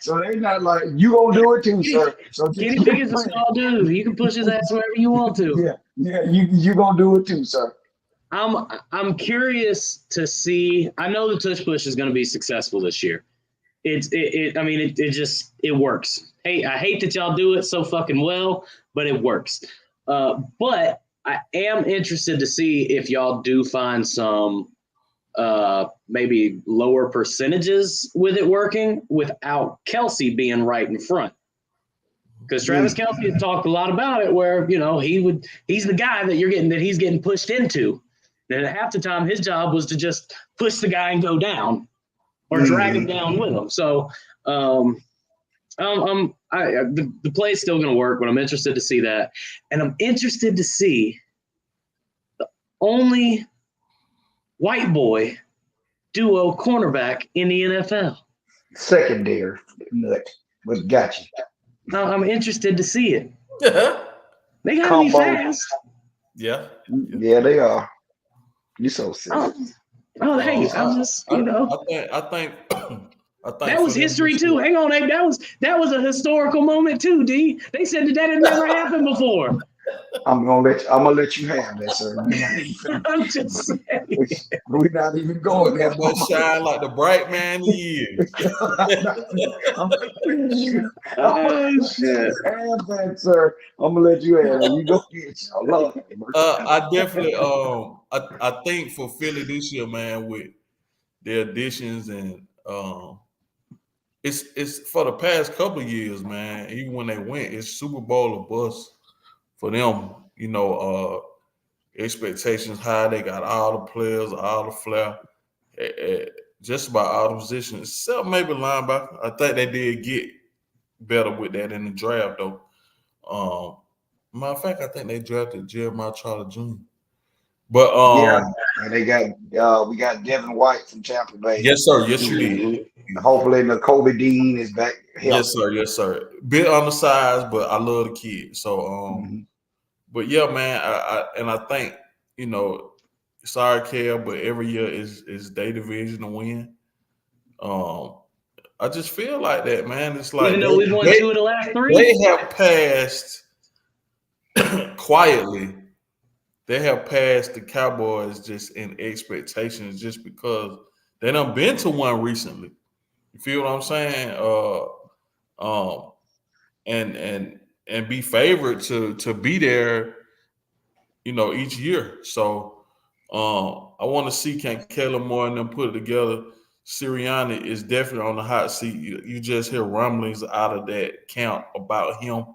so they're not like, you gonna do it too, sir. So Kenny Pickett's a small dude. You can push his ass wherever you want to. Yeah, you gonna do it too, sir. I'm curious to see. I know the tush push is going to be successful this year. It works. Hey, I hate that y'all do it so fucking well, but it works. But I am interested to see if y'all do find some maybe lower percentages with it working without Kelsey being right in front. Because Travis Kelsey had talked a lot about it, where he's the guy that he's getting pushed into. And at half the time, his job was to just push the guy and go down, or drag him down with him. So, the play is still going to work, but I'm interested to see that, and I'm interested to see the only white boy duo cornerback in the NFL. Secondary, but gotcha. I'm interested to see it. They got to be fast. Yeah, they are. You're so silly. Hey, I'm just, I think that was history too. Hang on, Abe. That was a historical moment too, D. They said that had never happened before. I'm gonna let you have that, sir. I'm just saying. We're not even going there. That boy shine like the bright man he is. Oh shit! Have that, sir. I'm gonna let you have it. You go get your love. I definitely I think for Philly this year, man, with their additions and it's for the past couple of years, man. Even when they went, it's Super Bowl or bust for them. Expectations high. They got all the players, all the flair, just about all the positions, except maybe linebacker. I think they did get better with that in the draft, though. Matter of fact, I think they drafted Jeremiah Charlie Jr. But and they got we got Devin White from Tampa Bay. Yes, sir. Yes, you did. Hopefully, Kobe Dean is back. Yes, sir. Yes, sir. Bit undersized, but I love the kid. So, but yeah, man. I think sorry, Kel, but every year is their division to win. I just feel like that, man. It's like even though we've won 2 of the last 3, they have passed quietly. They have passed the Cowboys just in expectations, just because they done been to one recently. You feel what I'm saying? And be favored to be there, each year. So I want to see can Kellen Moore and them put it together. Sirianni is definitely on the hot seat. You just hear rumblings out of that camp about him.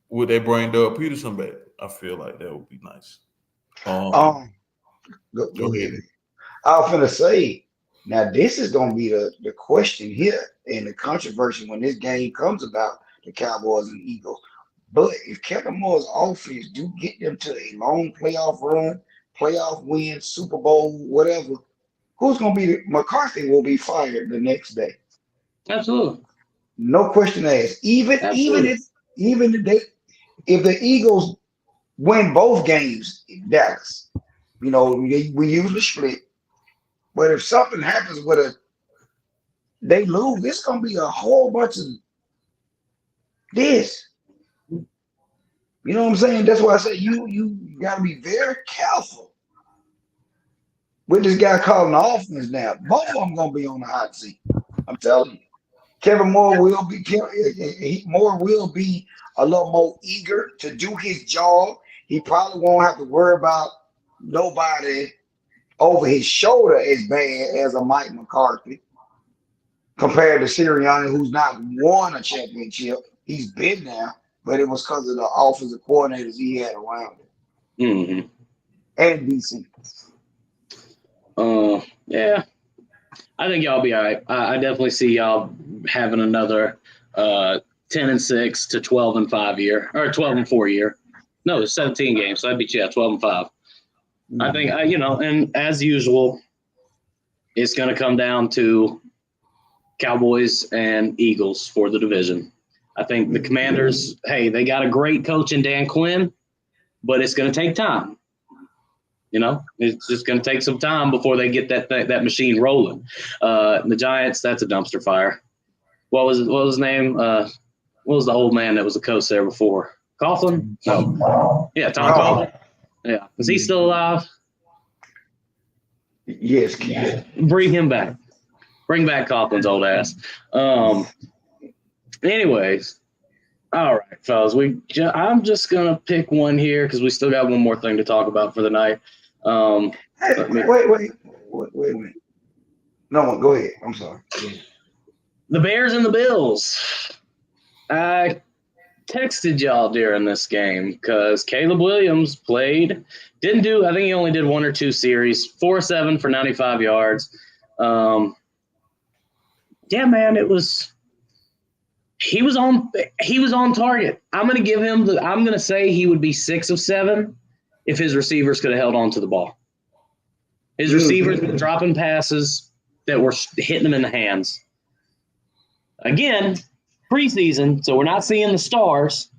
Would they bring Doug Peterson back? I feel like that would be nice. Go ahead. I was gonna say, Now, this is going to be the question here and the controversy when this game comes about, the Cowboys and Eagles. But if Kevin Moore's offense do get them to a long playoff run, playoff win, Super Bowl, whatever, who's going to be McCarthy will be fired the next day. Absolutely. No question asked. Even if the Eagles win both games in Dallas, we usually split. But if something happens they lose, it's gonna be a whole bunch of this. You know what I'm saying? That's why I say you gotta be very careful with this guy calling the offense now. Both of them gonna be on the hot seat. I'm telling you. Kevin Moore will be a little more eager to do his job. He probably won't have to worry about nobody over his shoulder as bad as a Mike McCarthy compared to Sirianni, who's not won a championship. He's been there, but it was because of the offensive coordinators he had around him. And DC. Yeah. I think y'all be all right. I definitely see y'all having another 10-6 to 12-5 year, or 12-4 year. No, it's 17 games, so that'd be 12-5. I think and as usual, it's going to come down to Cowboys and Eagles for the division. I think the Commanders, hey, they got a great coach in Dan Quinn, but it's going to take time. It's just going to take some time before they get that machine rolling. The Giants, that's a dumpster fire. What was his name? What was the old man that was the coach there before? Coughlin? No. Yeah, Tom Coughlin. Yeah. Is he still alive? Yes. Bring him back. Bring back Coughlin's old ass. Anyways, all right, fellas. I'm just going to pick one here because we still got one more thing to talk about for the night. Wait a minute. No, go ahead. I'm sorry. The Bears and the Bills. I texted y'all during this game because Caleb Williams played. I think he only did 1 or 2 series, 4-7 for 95 yards. Yeah, man, he was on target. I'm going to give him I'm going to say he would be 6 of 7 if his receivers could have held on to the ball. His receivers were dropping passes that were hitting him in the hands. Again, preseason, so we're not seeing the stars.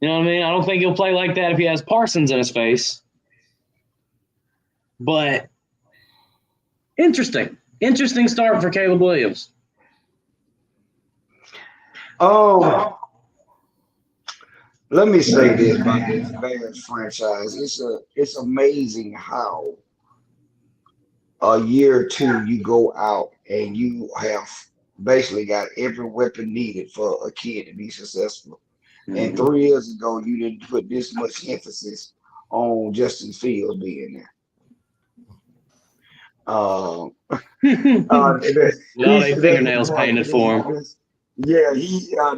You know what I mean? I don't think he'll play like that if he has Parsons in his face. But interesting start for Caleb Williams. Oh, let me say this about this Bears franchise. It's amazing how a year or two you go out and you have basically got every weapon needed for a kid to be successful. And 3 years ago, you didn't put this much emphasis on Justin Fields being there. All they fingernails painted for him. Yeah,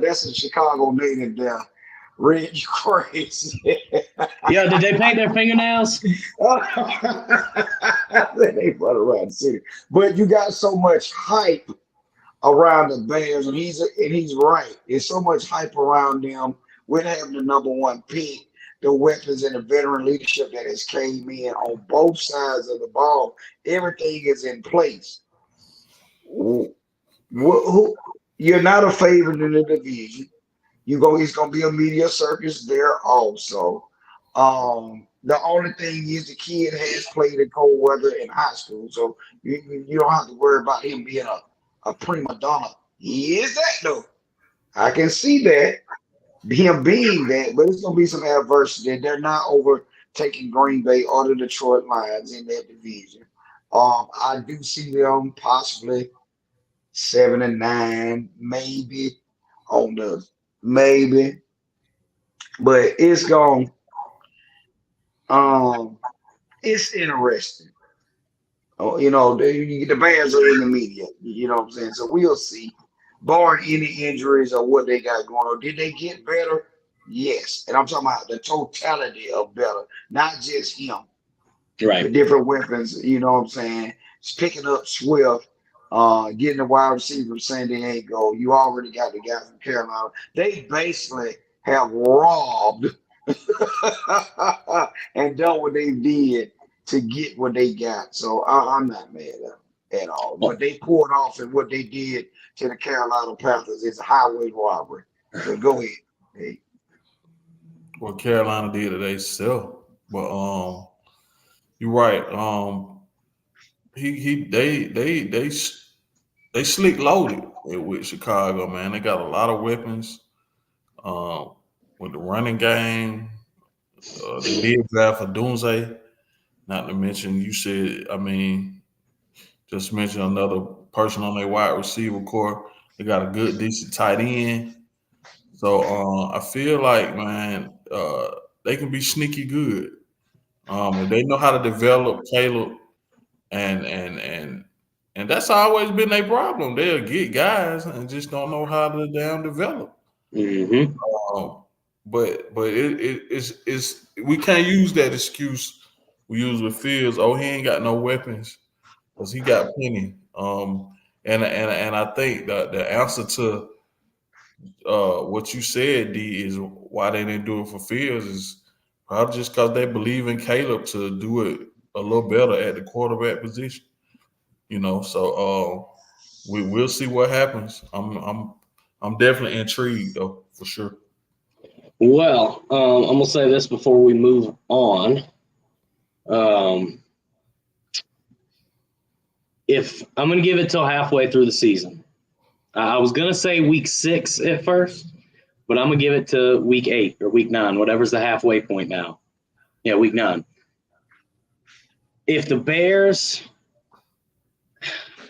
that's a Chicago native there. Red, you crazy. Yeah, did they paint their fingernails? They run around the city. But you got so much hype around the Bears, and he's right. There's so much hype around them with having the number 1 pick, the weapons and the veteran leadership that has came in on both sides of the ball. Everything is in place. You're not a favorite in the division. It's going to be a media circus there also. The only thing is the kid has played in cold weather in high school, so you don't have to worry about him being a prima donna. He is that, though. I can see that, him being that, but it's going to be some adversity. They're not overtaking Green Bay or the Detroit Lions in that division. I do see them possibly 7-9, maybe but it's gone. It's interesting. The Bears are in the media. You know what I'm saying? So we'll see. Barring any injuries or what they got going on, did they get better? Yes, and I'm talking about the totality of better, not just him. Right. The different weapons. You know what I'm saying? It's picking up Swift. getting a wide receiver from San Diego. You already got the guy from Carolina. They basically have robbed and done what they did to get what they got. So I'm not mad at all. What they pulled off and what they did to the Carolina Panthers is a highway robbery. So go ahead. Hey. What Carolina did today, still, but you're right. They slick loaded with Chicago, man. They got a lot of weapons. With the running game, they did draft for Doomsday. Not to mention, just mention another person on their wide receiver core. They got a good, decent tight end. So I feel like, man, they can be sneaky good. If they know how to develop Caleb, and that's always been their problem. They'll get guys and just don't know how to damn develop. Mm-hmm. But it's we can't use that excuse we use with Fields. Oh, he ain't got no weapons, because he got plenty. And I think that the answer to what you said, D, is why they didn't do it for Fields is probably just because they believe in Caleb to do it a little better at the quarterback position. So we'll see what happens. I'm definitely intrigued though, for sure. Well, I'm gonna say this before we move on. If I'm gonna give it till halfway through the season, I was gonna say week 6 at first, but I'm gonna give it to week 8 or week 9, whatever's the halfway point now. Yeah, week 9. If the Bears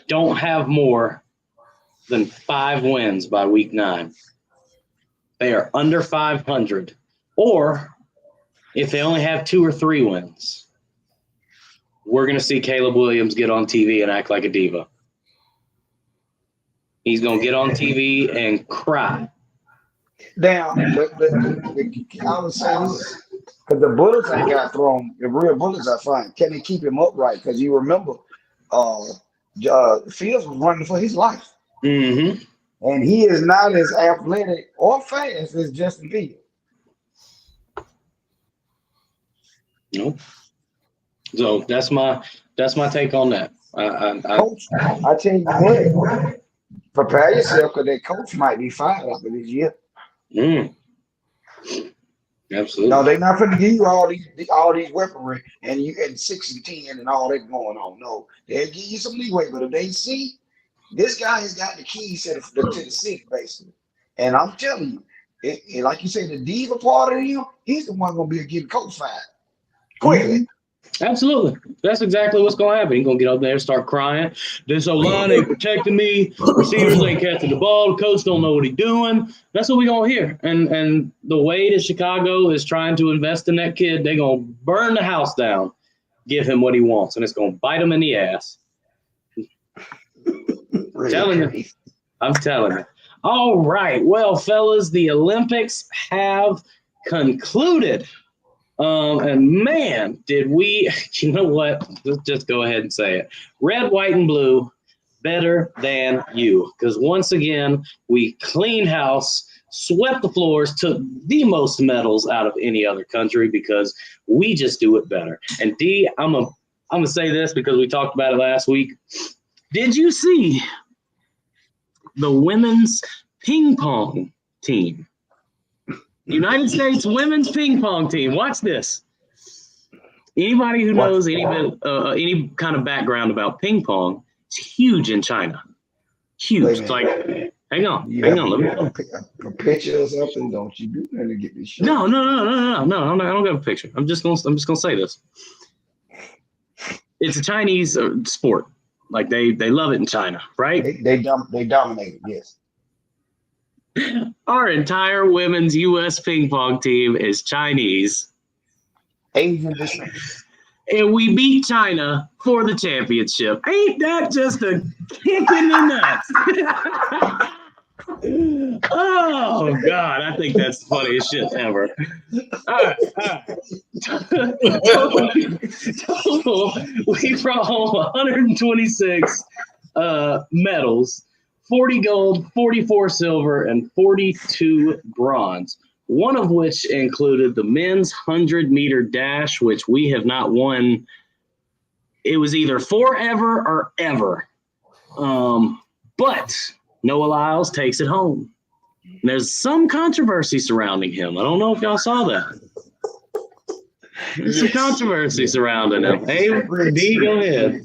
don't have more than 5 wins by week 9, they are under 500. Or if they only have 2 or 3 wins, we're going to see Caleb Williams get on TV and act like a diva. He's going to get on TV and cry. Now, I would say this, because the bullets that got thrown, the real bullets are fine. Can they keep him upright? Because you remember, Fields was running for his life. Mm-hmm. And he is not as athletic or fast as Justin Fields. Nope. So that's my take on that. Coach, I tell you what, prepare yourself, because that coach might be fired after this year. Absolutely. No, they're not going to give you all these weaponry and you at 6-10 and all that going on. No, they'll give you some leeway, but if they see this guy has got the keys to the city, basically, and I'm telling you, like you say, the diva part of him, he's the one going to be getting coach fired quickly. Absolutely. That's exactly what's going to happen. He's going to get up there and start crying. This O-line ain't protecting me. Receivers ain't catching the ball. The coach don't know what he's doing. That's what we're going to hear. And the way that Chicago is trying to invest in that kid, they're going to burn the house down, give him what he wants, and it's going to bite him in the ass. I'm telling you. All right. Well, fellas, the Olympics have concluded. And man, did we, you know what? Let's just go ahead and say it. Red, white, and blue, better than you. Because once again, we cleaned house, swept the floors, took the most medals out of any other country because we just do it better. And D, I'm gonna say this because we talked about it last week. Did you see the women's ping pong team? United States women's ping pong team. Watch this. Anybody who knows any kind of background about ping pong, it's huge in China. Huge. It's like, hang on. Let me a picture or something. Don't you do that to get this shit? No. I don't got a picture. I'm just gonna say this. It's a Chinese sport. Like they love it in China, right? They dominate it. Yes. Our entire women's U.S. ping pong team is Chinese. Asian descent. And we beat China for the championship. Ain't that just a kick in the nuts? Oh, God. I think that's the funniest shit ever. All right. Total, we brought home 126 medals, 40 gold, 44 silver, and 42 bronze, one of which included the men's 100-meter dash, which we have not won. It was either forever or ever. But Noah Lyles takes it home. And there's some controversy surrounding him. I don't know if y'all saw that. There's some controversy surrounding him. Hey, D, go ahead.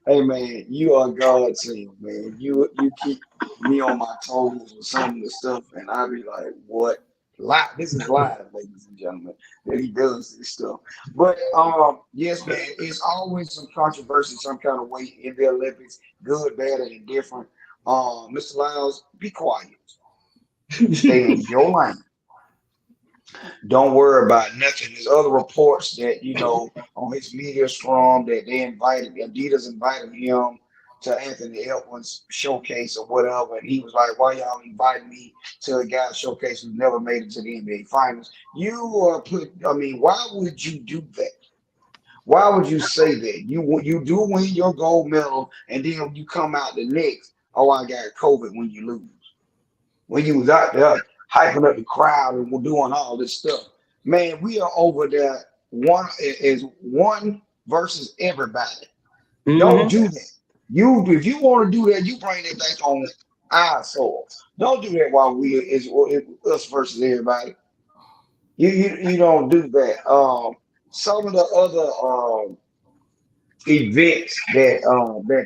Hey man, you are godsend, man. You keep me on my toes with some of the stuff, and I be like, what? This is live, ladies and gentlemen, that he does this stuff. But yes, man, it's always some controversy, some kind of way in the Olympics, good, bad, and indifferent. Mr. Lyles, be quiet. Stay in your lane. Don't worry about nothing. There's other reports that, on his media scrum that Adidas invited him to Anthony Edwards' showcase or whatever. And he was like, why y'all inviting me to a guy's showcase who never made it to the NBA Finals? Why would you do that? Why would you say that? You do win your gold medal, and then you come out the next, oh, I got COVID when you lose. When you was out there hyping up the crowd and we're doing all this stuff. Man, we are over there one versus everybody. Mm-hmm. Don't do that. If you want to do that, you bring it back on our soil. Don't do that while it's us versus everybody. You don't do that. Some of the other events that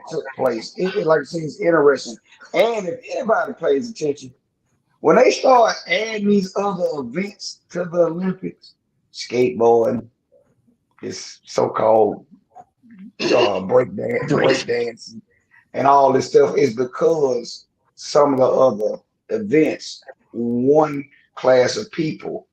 took place, like I said, it's interesting. And if anybody pays attention, when they start adding these other events to the Olympics, skateboarding, this so-called breakdance, and all this stuff, is because some of the other events, one class of people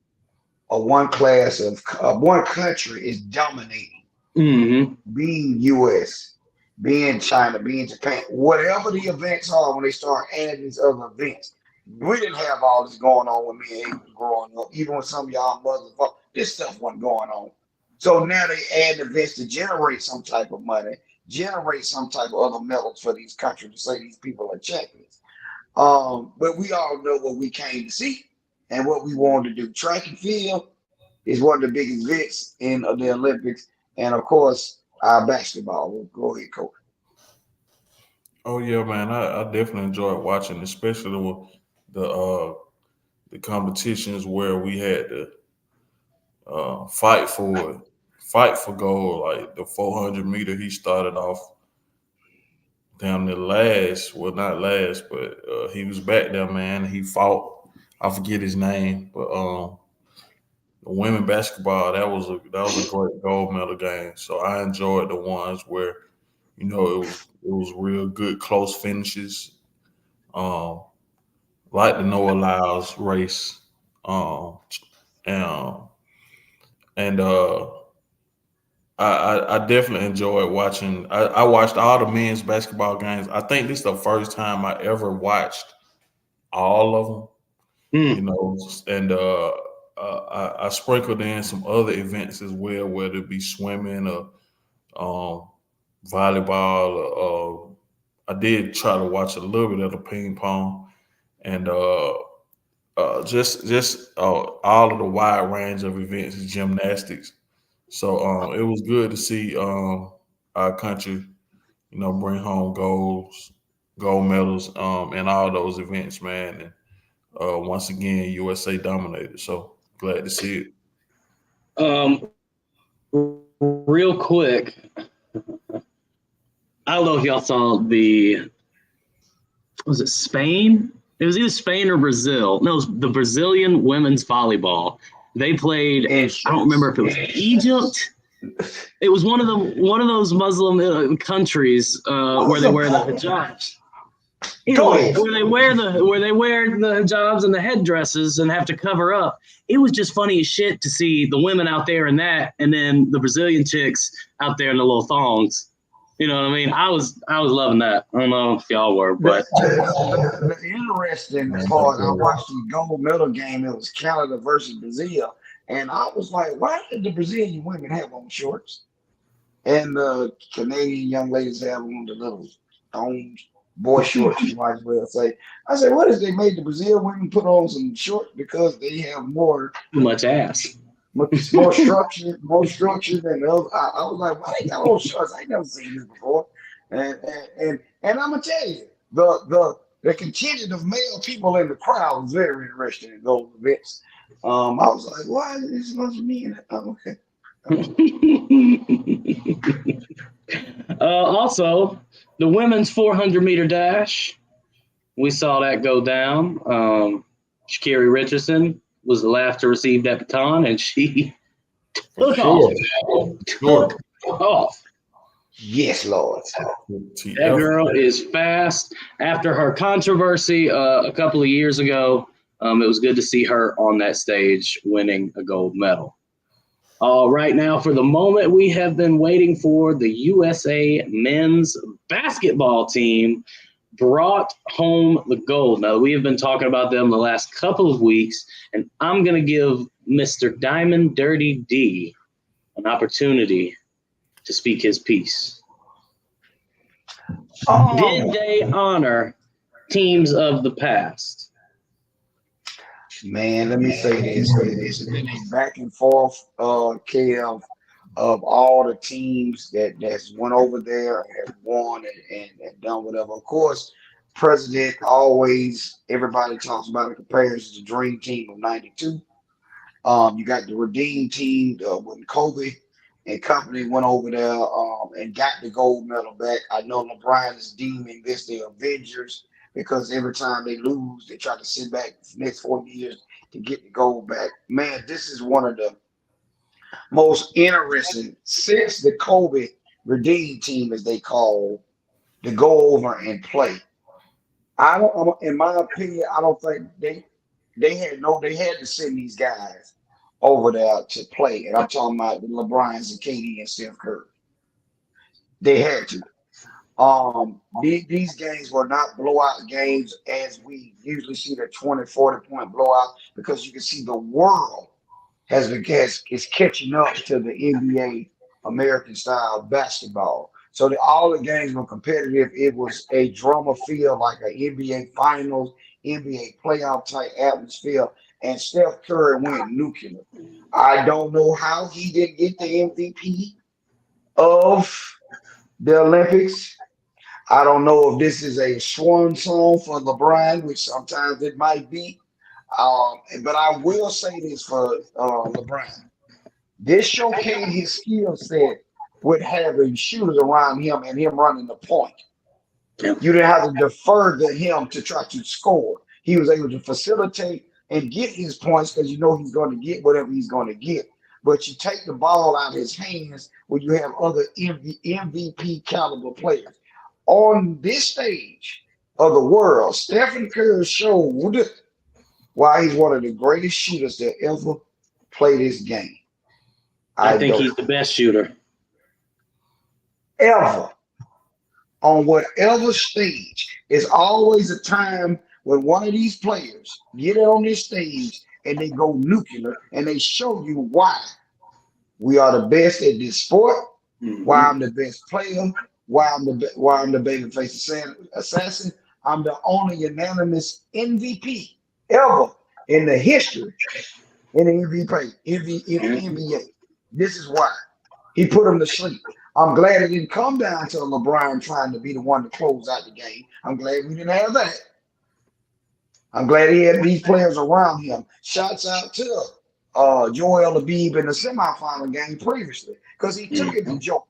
or one class of one country is dominating. Mm-hmm. Being US, being China, being Japan, whatever the events are, when they start adding these other events. We didn't have all this going on when me and Abe was growing up. Even when some of y'all mothers, this stuff wasn't going on. So now they add events to generate some type of money, generate some type of other medals for these countries to say these people are champions. But we all know what we came to see and what we wanted to do. Track and field is one of the biggest events in the Olympics. And of course, our basketball. We'll go ahead, Coach. Oh yeah, man. I definitely enjoyed watching, especially with the competitions where we had to fight for gold. Like the 400-meter, he started off down the last. Well, not last, but he was back there, man. He fought. I forget his name, but the women basketball, that was a great gold medal game. So I enjoyed the ones where it was real good close finishes. Like the Noah Lyles race, I definitely enjoyed watching. I watched all the men's basketball games. I think this is the first time I ever watched all of them. And I sprinkled in some other events as well, whether it be swimming or volleyball. Or I did try to watch a little bit of the ping pong. And just all of the wide range of events, gymnastics. So it was good to see our country, bring home gold medals in all those events, man. And once again, USA dominated. So glad to see it. Real quick, I don't know if y'all saw was it Spain? It was either Spain or Brazil. No, it was the Brazilian women's volleyball. They played. I don't remember if it was Egypt. It was one of those Muslim countries where they wear the hijabs. Where they wear the hijabs and the headdresses and have to cover up. It was just funny as shit to see the women out there in that, and then the Brazilian chicks out there in the little thongs. You know what I mean? I was loving that. I don't know if y'all were, but the interesting part, I watched the gold medal game. It was Canada versus Brazil, and I was like, why did the Brazilian women have on shorts? And the Canadian young ladies have on the little boy shorts, you might as well say. I said, what is they made the Brazil women put on some shorts because they have more Too much ass. more structure than the other. I was like, why they got on shorts? I ain't never seen this before. And I'm gonna tell you, the contingent of male people in the crowd was very interesting in those events. I was like, why is this supposed to mean? Okay. Also, the women's 400-meter dash, we saw that go down. Sha'Carri Richardson was the last to receive that baton, and she took off. Yes, Lord. That girl is fast. After her controversy a couple of years ago, it was good to see her on that stage winning a gold medal. Right now, for the moment we have been waiting for, the USA men's basketball team brought home the gold. Now, we have been talking about them the last couple of weeks, and I'm going to give Mr. Diamond Dirty D an opportunity to speak his piece. Did they honor teams of the past? Man, let me say this. It's been a back and forth, Kev, of all the teams that's went over there and have won and done whatever. Of course, President always, everybody talks about it, compares the dream team of 92. You got the Redeem team when Kobe and company went over there and got the gold medal back. I know LeBron is deeming this the Avengers because every time they lose, they try to sit back the next 4 years to get the gold back. Man, this is one of the most interesting since the Kobe Redeem team, as they call, to go over and play. I don't, in my opinion, I don't think they had to send these guys over there to play. And I'm talking about the LeBrons and KD and Steph Curry. They had to. These games were not blowout games as we usually see the 20, 40 point blowout because you can see the world is catching up to the NBA American style basketball. So all the games were competitive. It was a drama feel like an NBA Finals, NBA playoff type atmosphere. And Steph Curry went nuclear. I don't know how he didn't get the MVP of the Olympics. I don't know if this is a swan song for LeBron, which sometimes it might be. But I will say this for LeBron. This showcased his skill set with having shooters around him and him running the point. You didn't have to defer to him to try to score. He was able to facilitate and get his points because you know he's going to get whatever he's going to get. But you take the ball out of his hands when you have other MVP caliber players. On this stage of the world, Stephen Curry showed why he's one of the greatest shooters that ever played this game. I think he's the best shooter. Ever. On whatever stage. It's always a time when one of these players get on this stage and they go nuclear and they show you why we are the best at this sport, why I'm the best player, why I'm the babyface assassin. I'm the only unanimous MVP ever in the history in the NBA. This is why. He put him to sleep. I'm glad it didn't come down to LeBron trying to be the one to close out the game. I'm glad we didn't have that. I'm glad he had these players around him. Shouts out to Joel Embiid in the semifinal game previously because he took it to Joel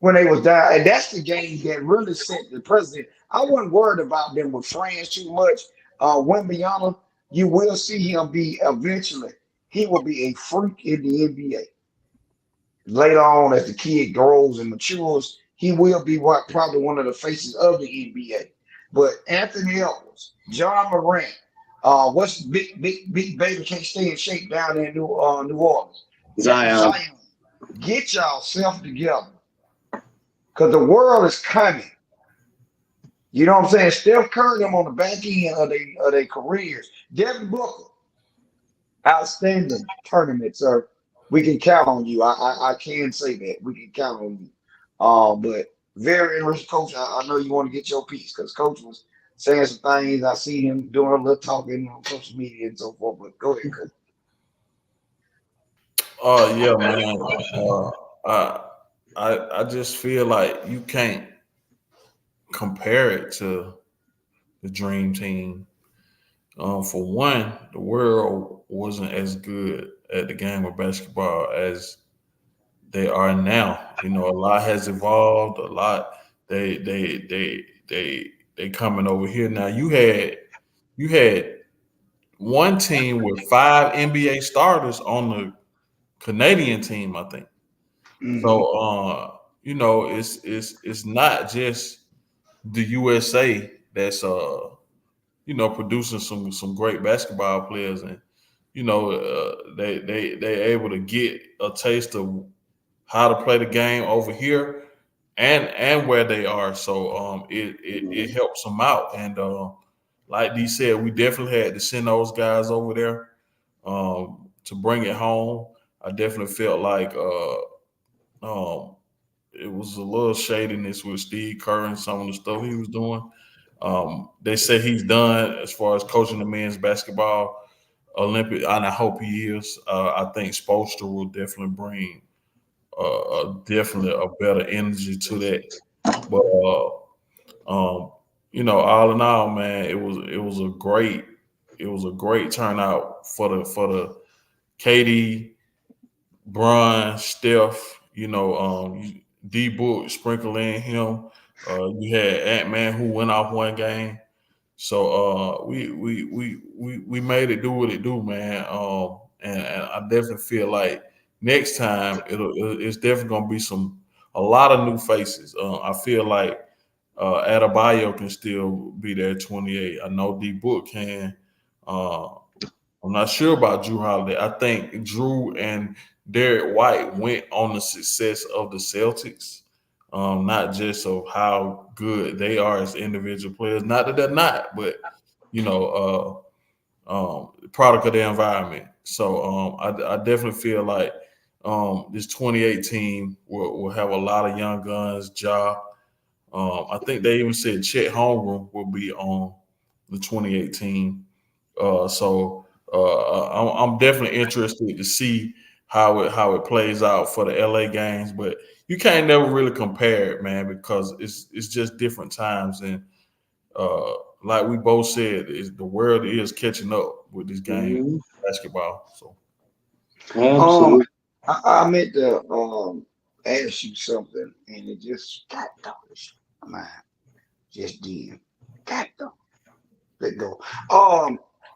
when they was down. And that's the game that really set the precedent. I wasn't worried about them with friends too much. Wembanyama, you will see him be eventually. He will be a freak in the NBA. Later on, as the kid grows and matures, he will be probably one of the faces of the NBA. But Anthony Edwards, John Morant, what's big baby can't stay in shape down there in New Orleans. Zion. Get yourself together. Because the world is coming. You know what I'm saying? Steph Curry them on the back end of their careers. Devin Booker, outstanding tournament, sir. we can count on you. I can say that we can count on you. But very interesting, Coach. I know you want to get your piece because Coach was saying some things. I see him doing a little talking on social media and so forth. But go ahead, Coach. Yeah, man. I just feel like you can't compare it to the Dream Team. For one, the world wasn't as good at the game of basketball as they are now. You know, a lot has evolved. A lot they coming over here now. You had one team with 5 NBA starters on the Canadian team, I think. Mm-hmm. So you know, it's not just the USA that's you know, producing some great basketball players, and you know, they able to get a taste of how to play the game over here and where they are. So it helps them out. And like Dee said, we definitely had to send those guys over there to bring it home. I definitely felt like it was a little shadiness with Steve Kerr and some of the stuff he was doing. They say he's done as far as coaching the men's basketball Olympic, and I hope he is. I think Spoelstra will definitely bring definitely a better energy to that. But you know, all in all, man, it was a great turnout for the KD, Bron, Steph. You know, D Book sprinkle in him. You had Ant-Man who went off one game. So we made it do what it do, man. And I definitely feel like next time it's definitely gonna be a lot of new faces. I feel like Adebayo can still be there at 28. I know D Book can. Uh, I'm not sure about Drew Holiday. I think Drew and Derek White went on the success of the Celtics, not just of how good they are as individual players. Not that they're not, but you know, product of the environment. So I definitely feel like this 28 team will have a lot of young guns. I think they even said Chet Holmgren will be on the 2018. I'm definitely interested to see how it plays out for the LA games, but you can't never really compare it, man, because it's just different times, and like we both said, the world is catching up with this game basketball. So Absolutely. I meant to ask you something, and it just got dollars. Man, just did. Got them. Let go.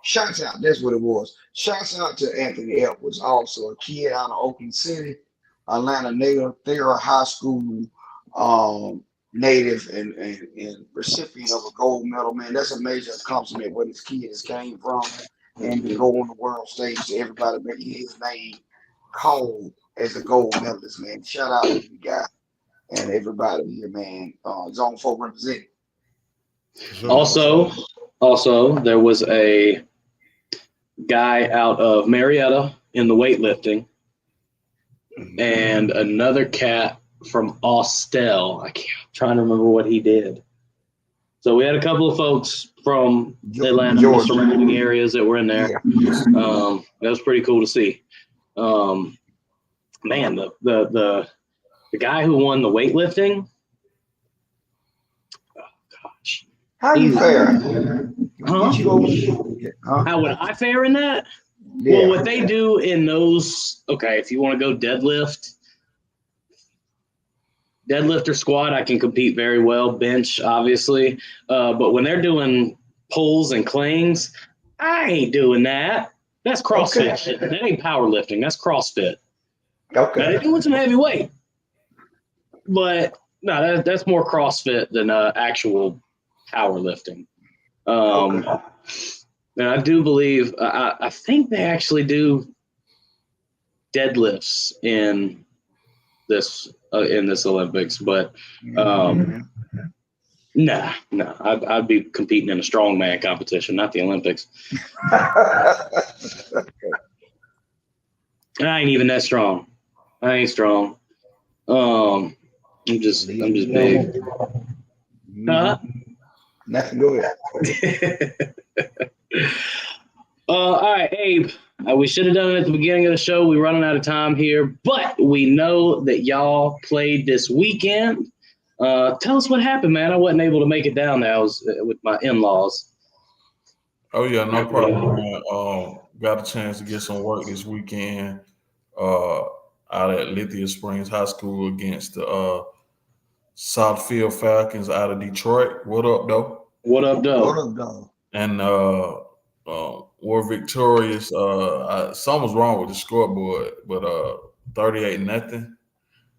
Shouts out. That's what it was. Shouts out to Anthony Edwards, also a kid out of Oakland City, Atlanta native, Thera High School native, and recipient of a gold medal. Man, that's a major accomplishment where this kid has came from, and to go on the world stage to everybody making his name called as a gold medalist. Man, shout out to you guys and everybody here, man. Zone 4 representing. Also, there was a guy out of Marietta in the weightlifting, and another cat from Austell. I'm trying to remember what he did. So we had a couple of folks from Atlanta and surrounding areas that were in there. That was pretty cool to see. Man, the guy who won the weightlifting. Oh gosh. How you fare? How would I fare in that? Yeah. Well, what they do in those, okay, if you want to go deadlift or squat, I can compete very well. Bench, obviously. But when they're doing pulls and clings, I ain't doing that. That's CrossFit shit. That ain't powerlifting. That's CrossFit. Okay. Now, they're doing some heavy weight. But no, that's more CrossFit than actual powerlifting. And I do believe, I think they actually do deadlifts in this Olympics, but nah, I'd be competing in a strongman competition, not the Olympics. I ain't even that strong. I ain't strong. I'm just big. Huh? Nothing. Go ahead. All right, Abe. We should have done it at the beginning of the show. We're running out of time here, but we know that y'all played this weekend. Tell us what happened, man. I wasn't able to make it down there. I was with my in-laws. Oh yeah, no problem, man. Got a chance to get some work this weekend out at Lithia Springs High School against the Southfield Falcons out of Detroit. What up, though? What up, though? What up, dog? And we're victorious. Something was wrong with the scoreboard, but 38-0.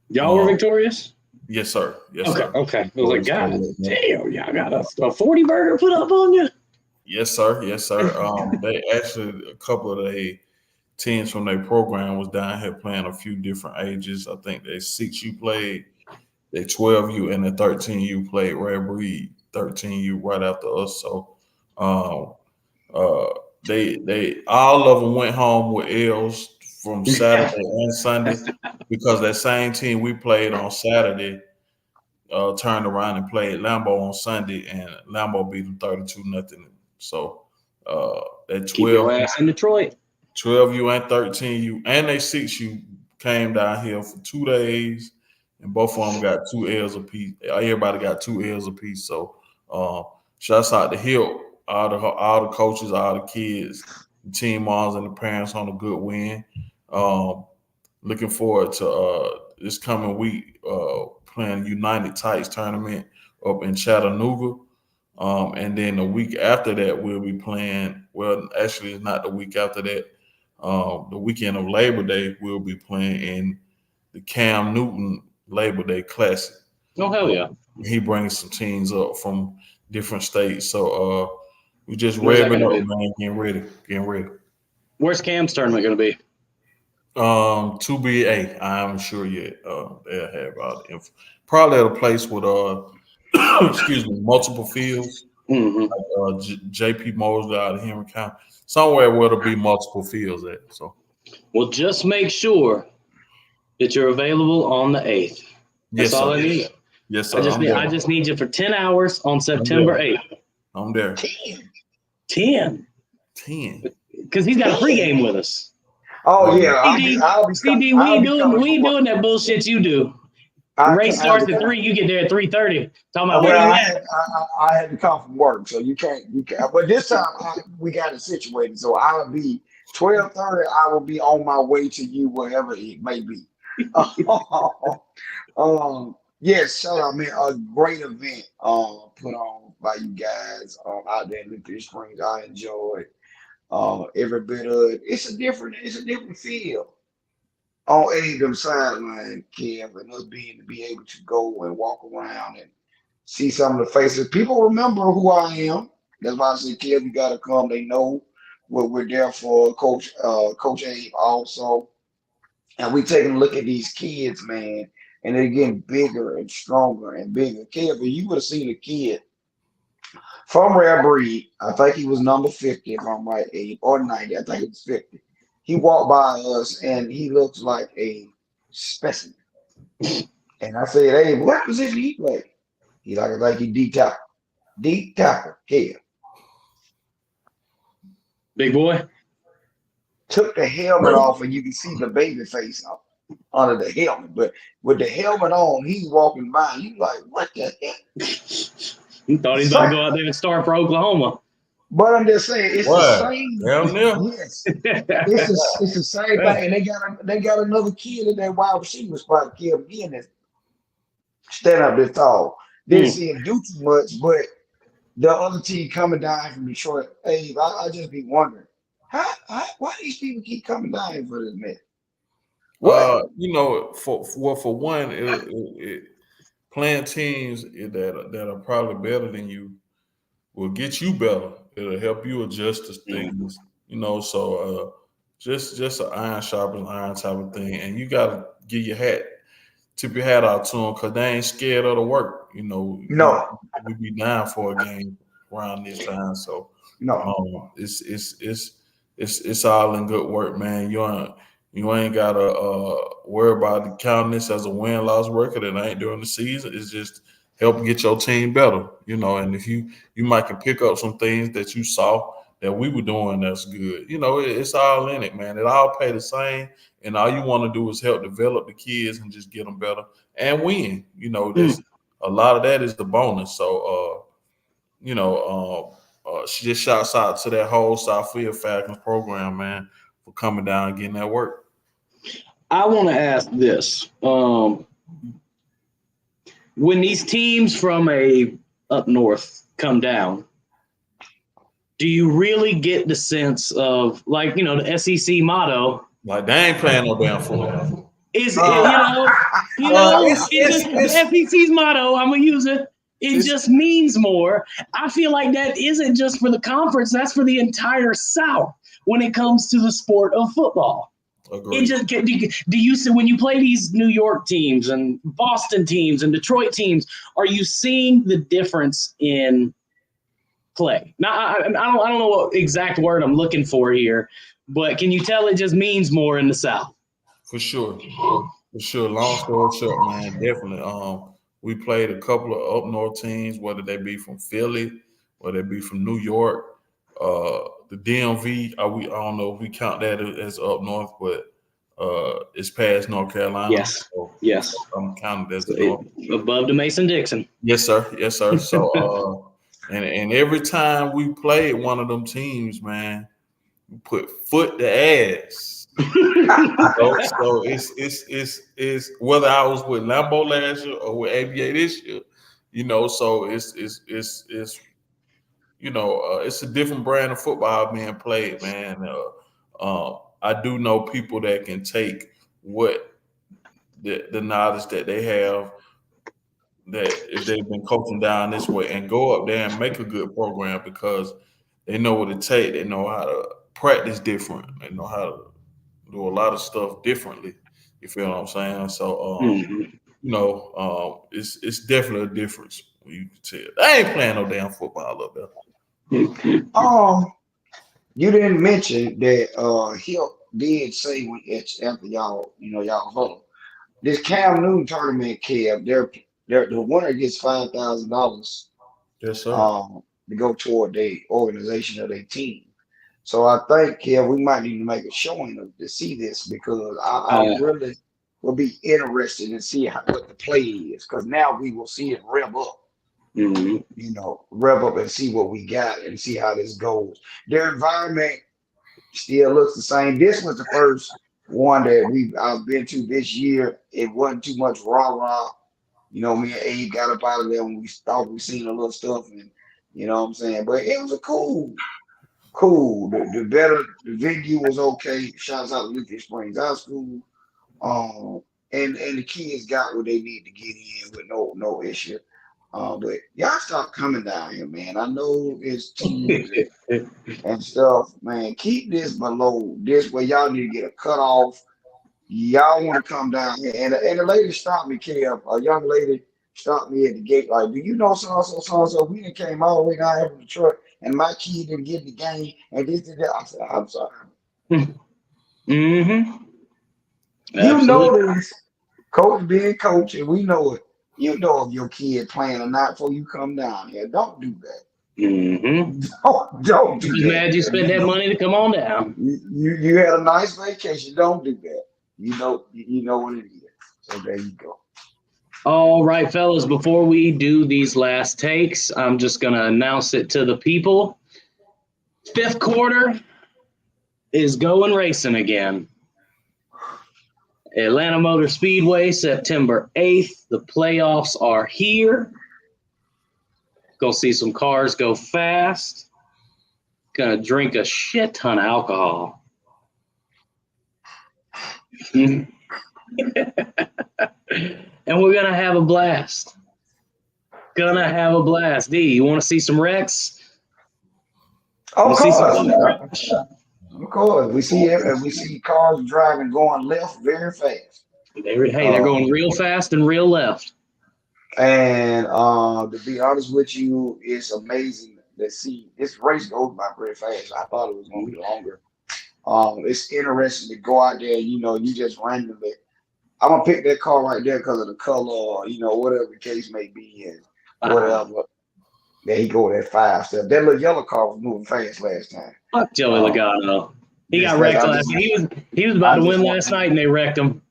Y'all were victorious? Yes, sir. Yes, okay, sir. Okay. I was like, God damn, y'all got a 40 burger put up on you? Yes, sir. Yes, sir. They actually, a couple of the teams from their program was down here playing a few different ages. I think they 6U played, they 12U, and the 13U played Red Breed 13U right after us. So they all of them went home with L's from Saturday and Sunday because that same team we played on Saturday turned around and played Lambeau on Sunday, and Lambeau beat them 32-0. So that 12 in Detroit. 12U and 13U and they 6U came down here for 2 days, and both of them got 2 L's apiece. Everybody got 2 L's apiece. So shouts out to Hill, all the coaches, all the kids, the team moms, and the parents on a good win. Looking forward to this coming week playing United Tights tournament up in Chattanooga. And then the week after that, we'll be playing. Well, actually, it's not the week after that. The weekend of Labor Day, we'll be playing in the Cam Newton Labor Day Classic. Oh, hell yeah. He brings some teams up from different states. So we just revving up, man, getting ready. Where's Cam's tournament going to be? 2BA. I'm sure yet. They'll have all the info. Probably at a place with excuse me, multiple fields. Mm-hmm. Like, JP Mosley out of Henry County, somewhere where there'll be multiple fields at. So, well, just make sure that you're available on the 8th. That's all I need. Yes, sir. I just need you for 10 hours on September 8th. I'm there. 10. Because he's got a pregame with us. Oh yeah, CD, we ain't doing that bullshit you do. Race starts at 3. You get there at 3:30. Talking about where you at? I had to come from work, so you can't. But this time we got it situated, so I'll be 12:30. I will be on my way to you, wherever it may be. Yes, shout out, man. A great event put on by you guys out there in Lithia Springs. I enjoyed every bit of it. It's a different feel on A.W. sideline, Kev, and us to be able to go and walk around and see some of the faces. People remember who I am. That's why I say, Kev, you gotta come. They know what we're there for. Coach Abe also. And we taking a look at these kids, man, and they're getting bigger and stronger and bigger. Kev, you would have seen a kid from Rare Breed. I think he was number 50, if I'm right, or 90. I think it was 50. He walked by us and he looks like a specimen. And I said, hey, what position he play? He like he deep tackle. Deep tackle, Kev. Big boy. Took the helmet off and you can see the baby face under the helmet. But with the helmet on, he's walking by. You like, what the heck? He thought he was about to go out there and start for Oklahoma. But I'm just saying, it's the same. Yes, it's the same thing. And they got another kid in that wide receiver spot. Kid again that stand up this tall. Didn't see him do too much, but the other team coming down from Detroit. Hey, I just be wondering, why these people keep coming down for this man? For one, playing teams that are probably better than you will get you better. It'll help you adjust to things, So just an iron sharpens iron type of thing, and you gotta tip your hat out to them because they ain't scared of the work. No, we be down for a game around this time, so no, it's all in good work, man. You ain't gotta worry about counting this as a win-loss record. It ain't during the season. It's just help get your team better, and if you might can pick up some things that you saw that we were doing that's good. It's all in it, man. It all pay the same, and all you want to do is help develop the kids and just get them better and win. There's a lot of that is the bonus. So, just shouts out to that whole Southfield Falcons program, man, for coming down and getting that work. I want to ask this. When these teams from up north come down, do you really get the sense of, like, the SEC motto? Like, they ain't playing no damn football. The SEC's motto, I'm going to use it. It just means more. I feel like that isn't just for the conference. That's for the entire South when it comes to the sport of football. Agreed. It just, do you see when you play these New York teams and Boston teams and Detroit teams, are you seeing the difference in play? Now, I don't know what exact word I'm looking for here, but can you tell it just means more in the South? For sure. Long story short, man, definitely. We played a couple of up north teams, whether they be from Philly, whether they be from New York. The DMV, I don't know if we count that as up north, but it's past North Carolina. Yes. I'm counting as the north. Above the Mason-Dixon. Yes, sir. So, and every time we played one of them teams, man, we put foot to ass. so it's whether I was with Lambeau last year or with ABA this year, so it's it's a different brand of football being played, man. I do know people that can take what the knowledge that they have, that if they've been coaching down this way, and go up there and make a good program because they know what it takes. They know how to practice different. They know how to do a lot of stuff differently. You feel what I'm saying? So, it's definitely a difference. You can tell. They ain't playing no damn football up there. You didn't mention that he did say when after y'all vote, this Cam Newton tournament, Kev, the winner gets $5,000. Yes, sir. To go toward the organization of their team. So I think, Kev, we might need to make a showing to see this, because I really will be interested in see what the play is, because now we will see it rev up. Rev up and see what we got and see how this goes. Their environment still looks the same. This was the first one that I've been to this year. It wasn't too much rah-rah. Me and Abe got up out of there when we thought we seen a little stuff, and you know what I'm saying. But it was a cool. The venue was okay. Shouts out to Lucas Springs High School. And the kids got what they need to get in with no issue. But y'all stop coming down here, man. I know it's teams and stuff, man. Keep this below this way. Y'all need to get a cutoff. Y'all want to come down here. And a lady stopped me, Kev. A young lady stopped me at the gate, like, do you know so-and-so? We done came all the way down here from the truck, and my kid didn't get in the game, and this and that. I said, I'm sorry. Mm-hmm. You know this. Coach being coach, and we know it. You know if your kid playing or not before you come down here. Don't do that. Mm-hmm. Don't do that. Glad you spent that money to come on down. You had a nice vacation. Don't do that. You know what it is. So there you go. All right, fellas, before we do these last takes, I'm just going to announce it to the people. Fifth quarter is going racing again. Atlanta Motor Speedway, September 8th. The playoffs are here. Go see some cars go fast. Gonna drink a shit ton of alcohol. And we're gonna have a blast. D, you want to see some wrecks? Of course. We see cars driving going left very fast. They're going real fast and real left. And to be honest with you, it's amazing to see this race goes by pretty fast. I thought it was going to be longer. It's interesting to go out there. You just randomly. I'm gonna pick that car right there because of the color, or whatever the case may be, and whatever. There he go that 5 step. That little yellow car was moving fast last time. Fuck Joey Logano. He got wrecked last night. He was about to win last night, and they wrecked him.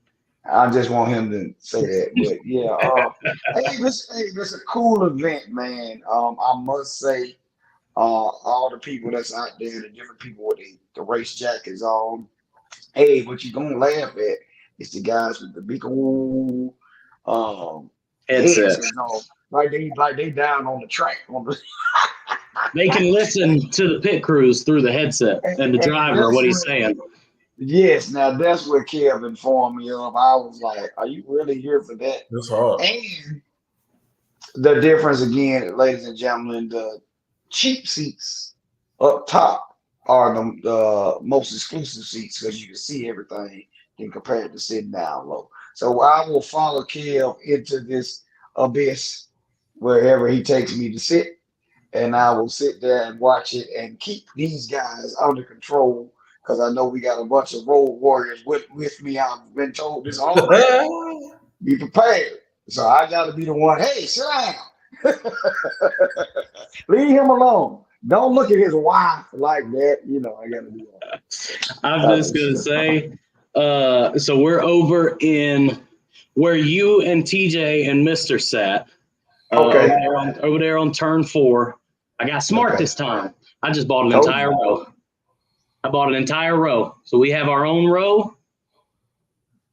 I just want him to say that, but yeah. Hey, this a cool event, man. I must say, all the people that's out there, the different people with the race jackets on. Hey, what you gonna laugh at is the guys with the big old headset. Like they down on the track. They can listen to the pit crews through the headset and the driver, what he's saying. Yes, now that's what Kev informed me of. I was like, are you really here for that? It's hard. And the difference again, ladies and gentlemen, the cheap seats up top are the most exclusive seats because you can see everything in compared to sitting down low. So I will follow Kev into this abyss wherever he takes me to sit, and I will sit there and watch it and keep these guys under control. Because I know we got a bunch of road warriors with me. I've been told this all day. Be prepared. So I got to be the one. Hey, sit down. Leave him alone. Don't look at his wife like that. I got to do that. I'm just going to say, so we're over in where you and TJ and Mr. sat. Okay. Over there on turn 4. I got smart this time. I just bought an entire row. I bought an entire row. So we have our own row.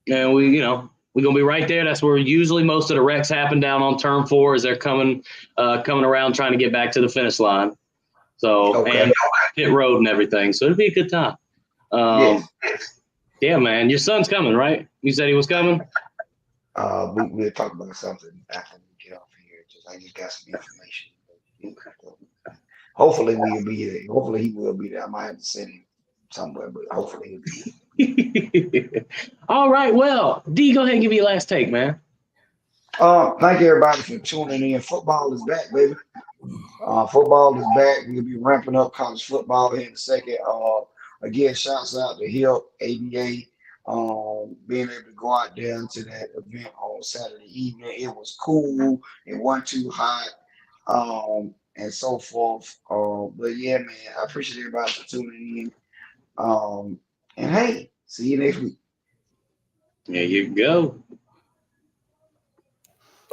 And we're going to be right there. That's where usually most of the wrecks happen, down on turn 4 as they're coming around trying to get back to the finish line. So, and pit road and everything. So it'll be a good time. Yeah, man. Your son's coming, right? You said he was coming? We'll talk about something after we get off here. I just got some information. Okay. Hopefully we'll be there. Hopefully he will be there. I might have to send him somewhere, but hopefully he'll be there. All right. Well, D, go ahead and give me your last take, man. Thank you everybody for tuning in. Football is back, baby. Football is back. We'll be ramping up college football here in a second. Again, shouts out to HILP, ABA, being able to go out there to that event on Saturday evening. It was cool. It wasn't too hot, and so forth. But yeah, man, I appreciate everybody for tuning in. And hey, see you next week. There you go.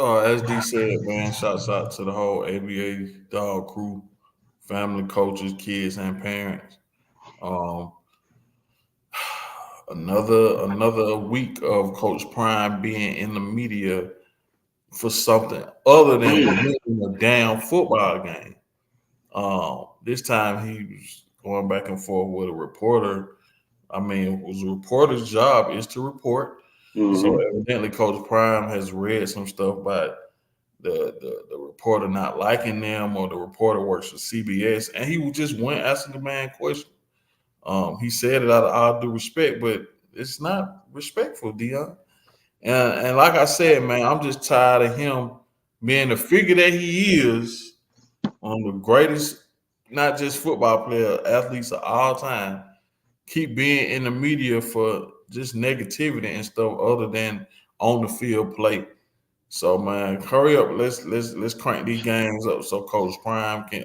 As D said, man, shouts out to the whole ABA dog crew, family, coaches, kids, and parents. Another week of Coach Prime being in the media for something other than winning a damn football game. This time he was going back and forth with a reporter. I mean, it was a reporter's job is to report. Mm-hmm. So evidently Coach Prime has read some stuff about the reporter not liking them, or the reporter works for CBS, and he just went asking the man questions. He said it out of all due respect, but it's not respectful, Dion. And like I said, man, I'm just tired of him being the figure that he is, on the greatest, not just football player, athletes of all time, keep being in the media for just negativity and stuff other than on the field play. So man, hurry up. Let's crank these games up so Coach Prime can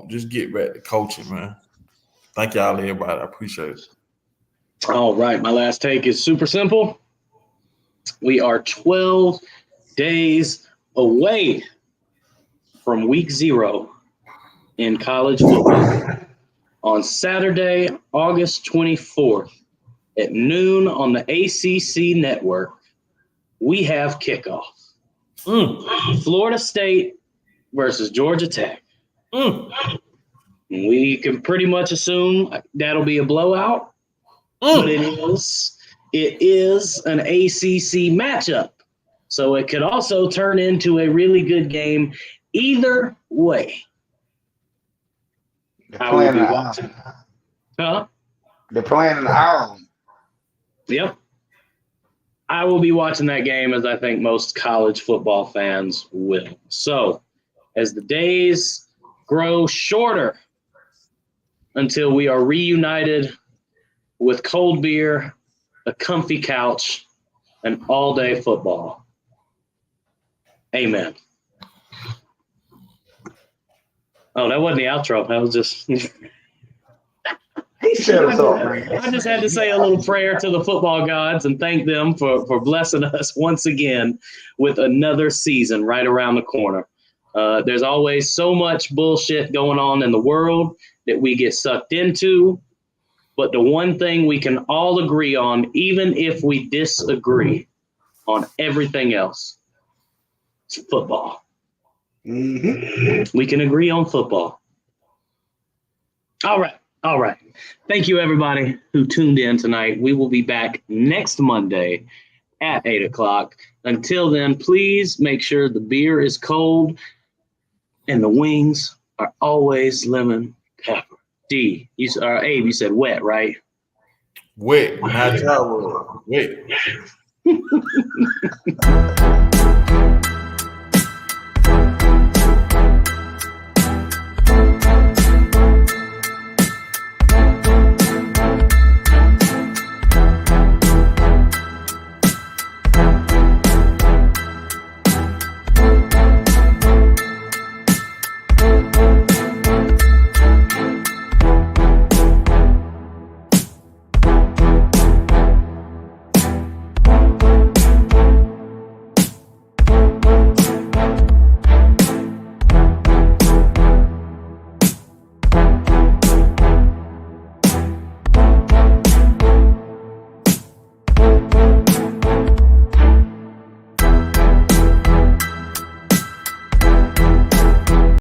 just get back to coaching, man. Thank y'all, everybody. I appreciate it. All right. My last take is super simple. We are 12 days away from week 0 in college football. On Saturday, August 24th at noon on the ACC network, we have kickoff. Florida State versus Georgia Tech. We can pretty much assume that'll be a blowout, but it is an ACC matchup. So it could also turn into a really good game either way. They're playing an hour. Huh? They're playing an hour. Yep. I will be watching that game, as I think most college football fans will. So, as the days grow shorter, until we are reunited with cold beer, a comfy couch, and all-day football. Amen. Oh, that wasn't the outro. That was just... He set us up, man. I just had to say a little prayer to the football gods and thank them for blessing us once again with another season right around the corner. There's always so much bullshit going on in the world that we get sucked into. But the one thing we can all agree on, even if we disagree on everything else, is football. Mm-hmm. We can agree on football. All right. Thank you, everybody who tuned in tonight. We will be back next Monday at 8 o'clock. Until then, please make sure the beer is cold and the wings are always lemon pepper. Abe, you said wet, right? Wet, not wet.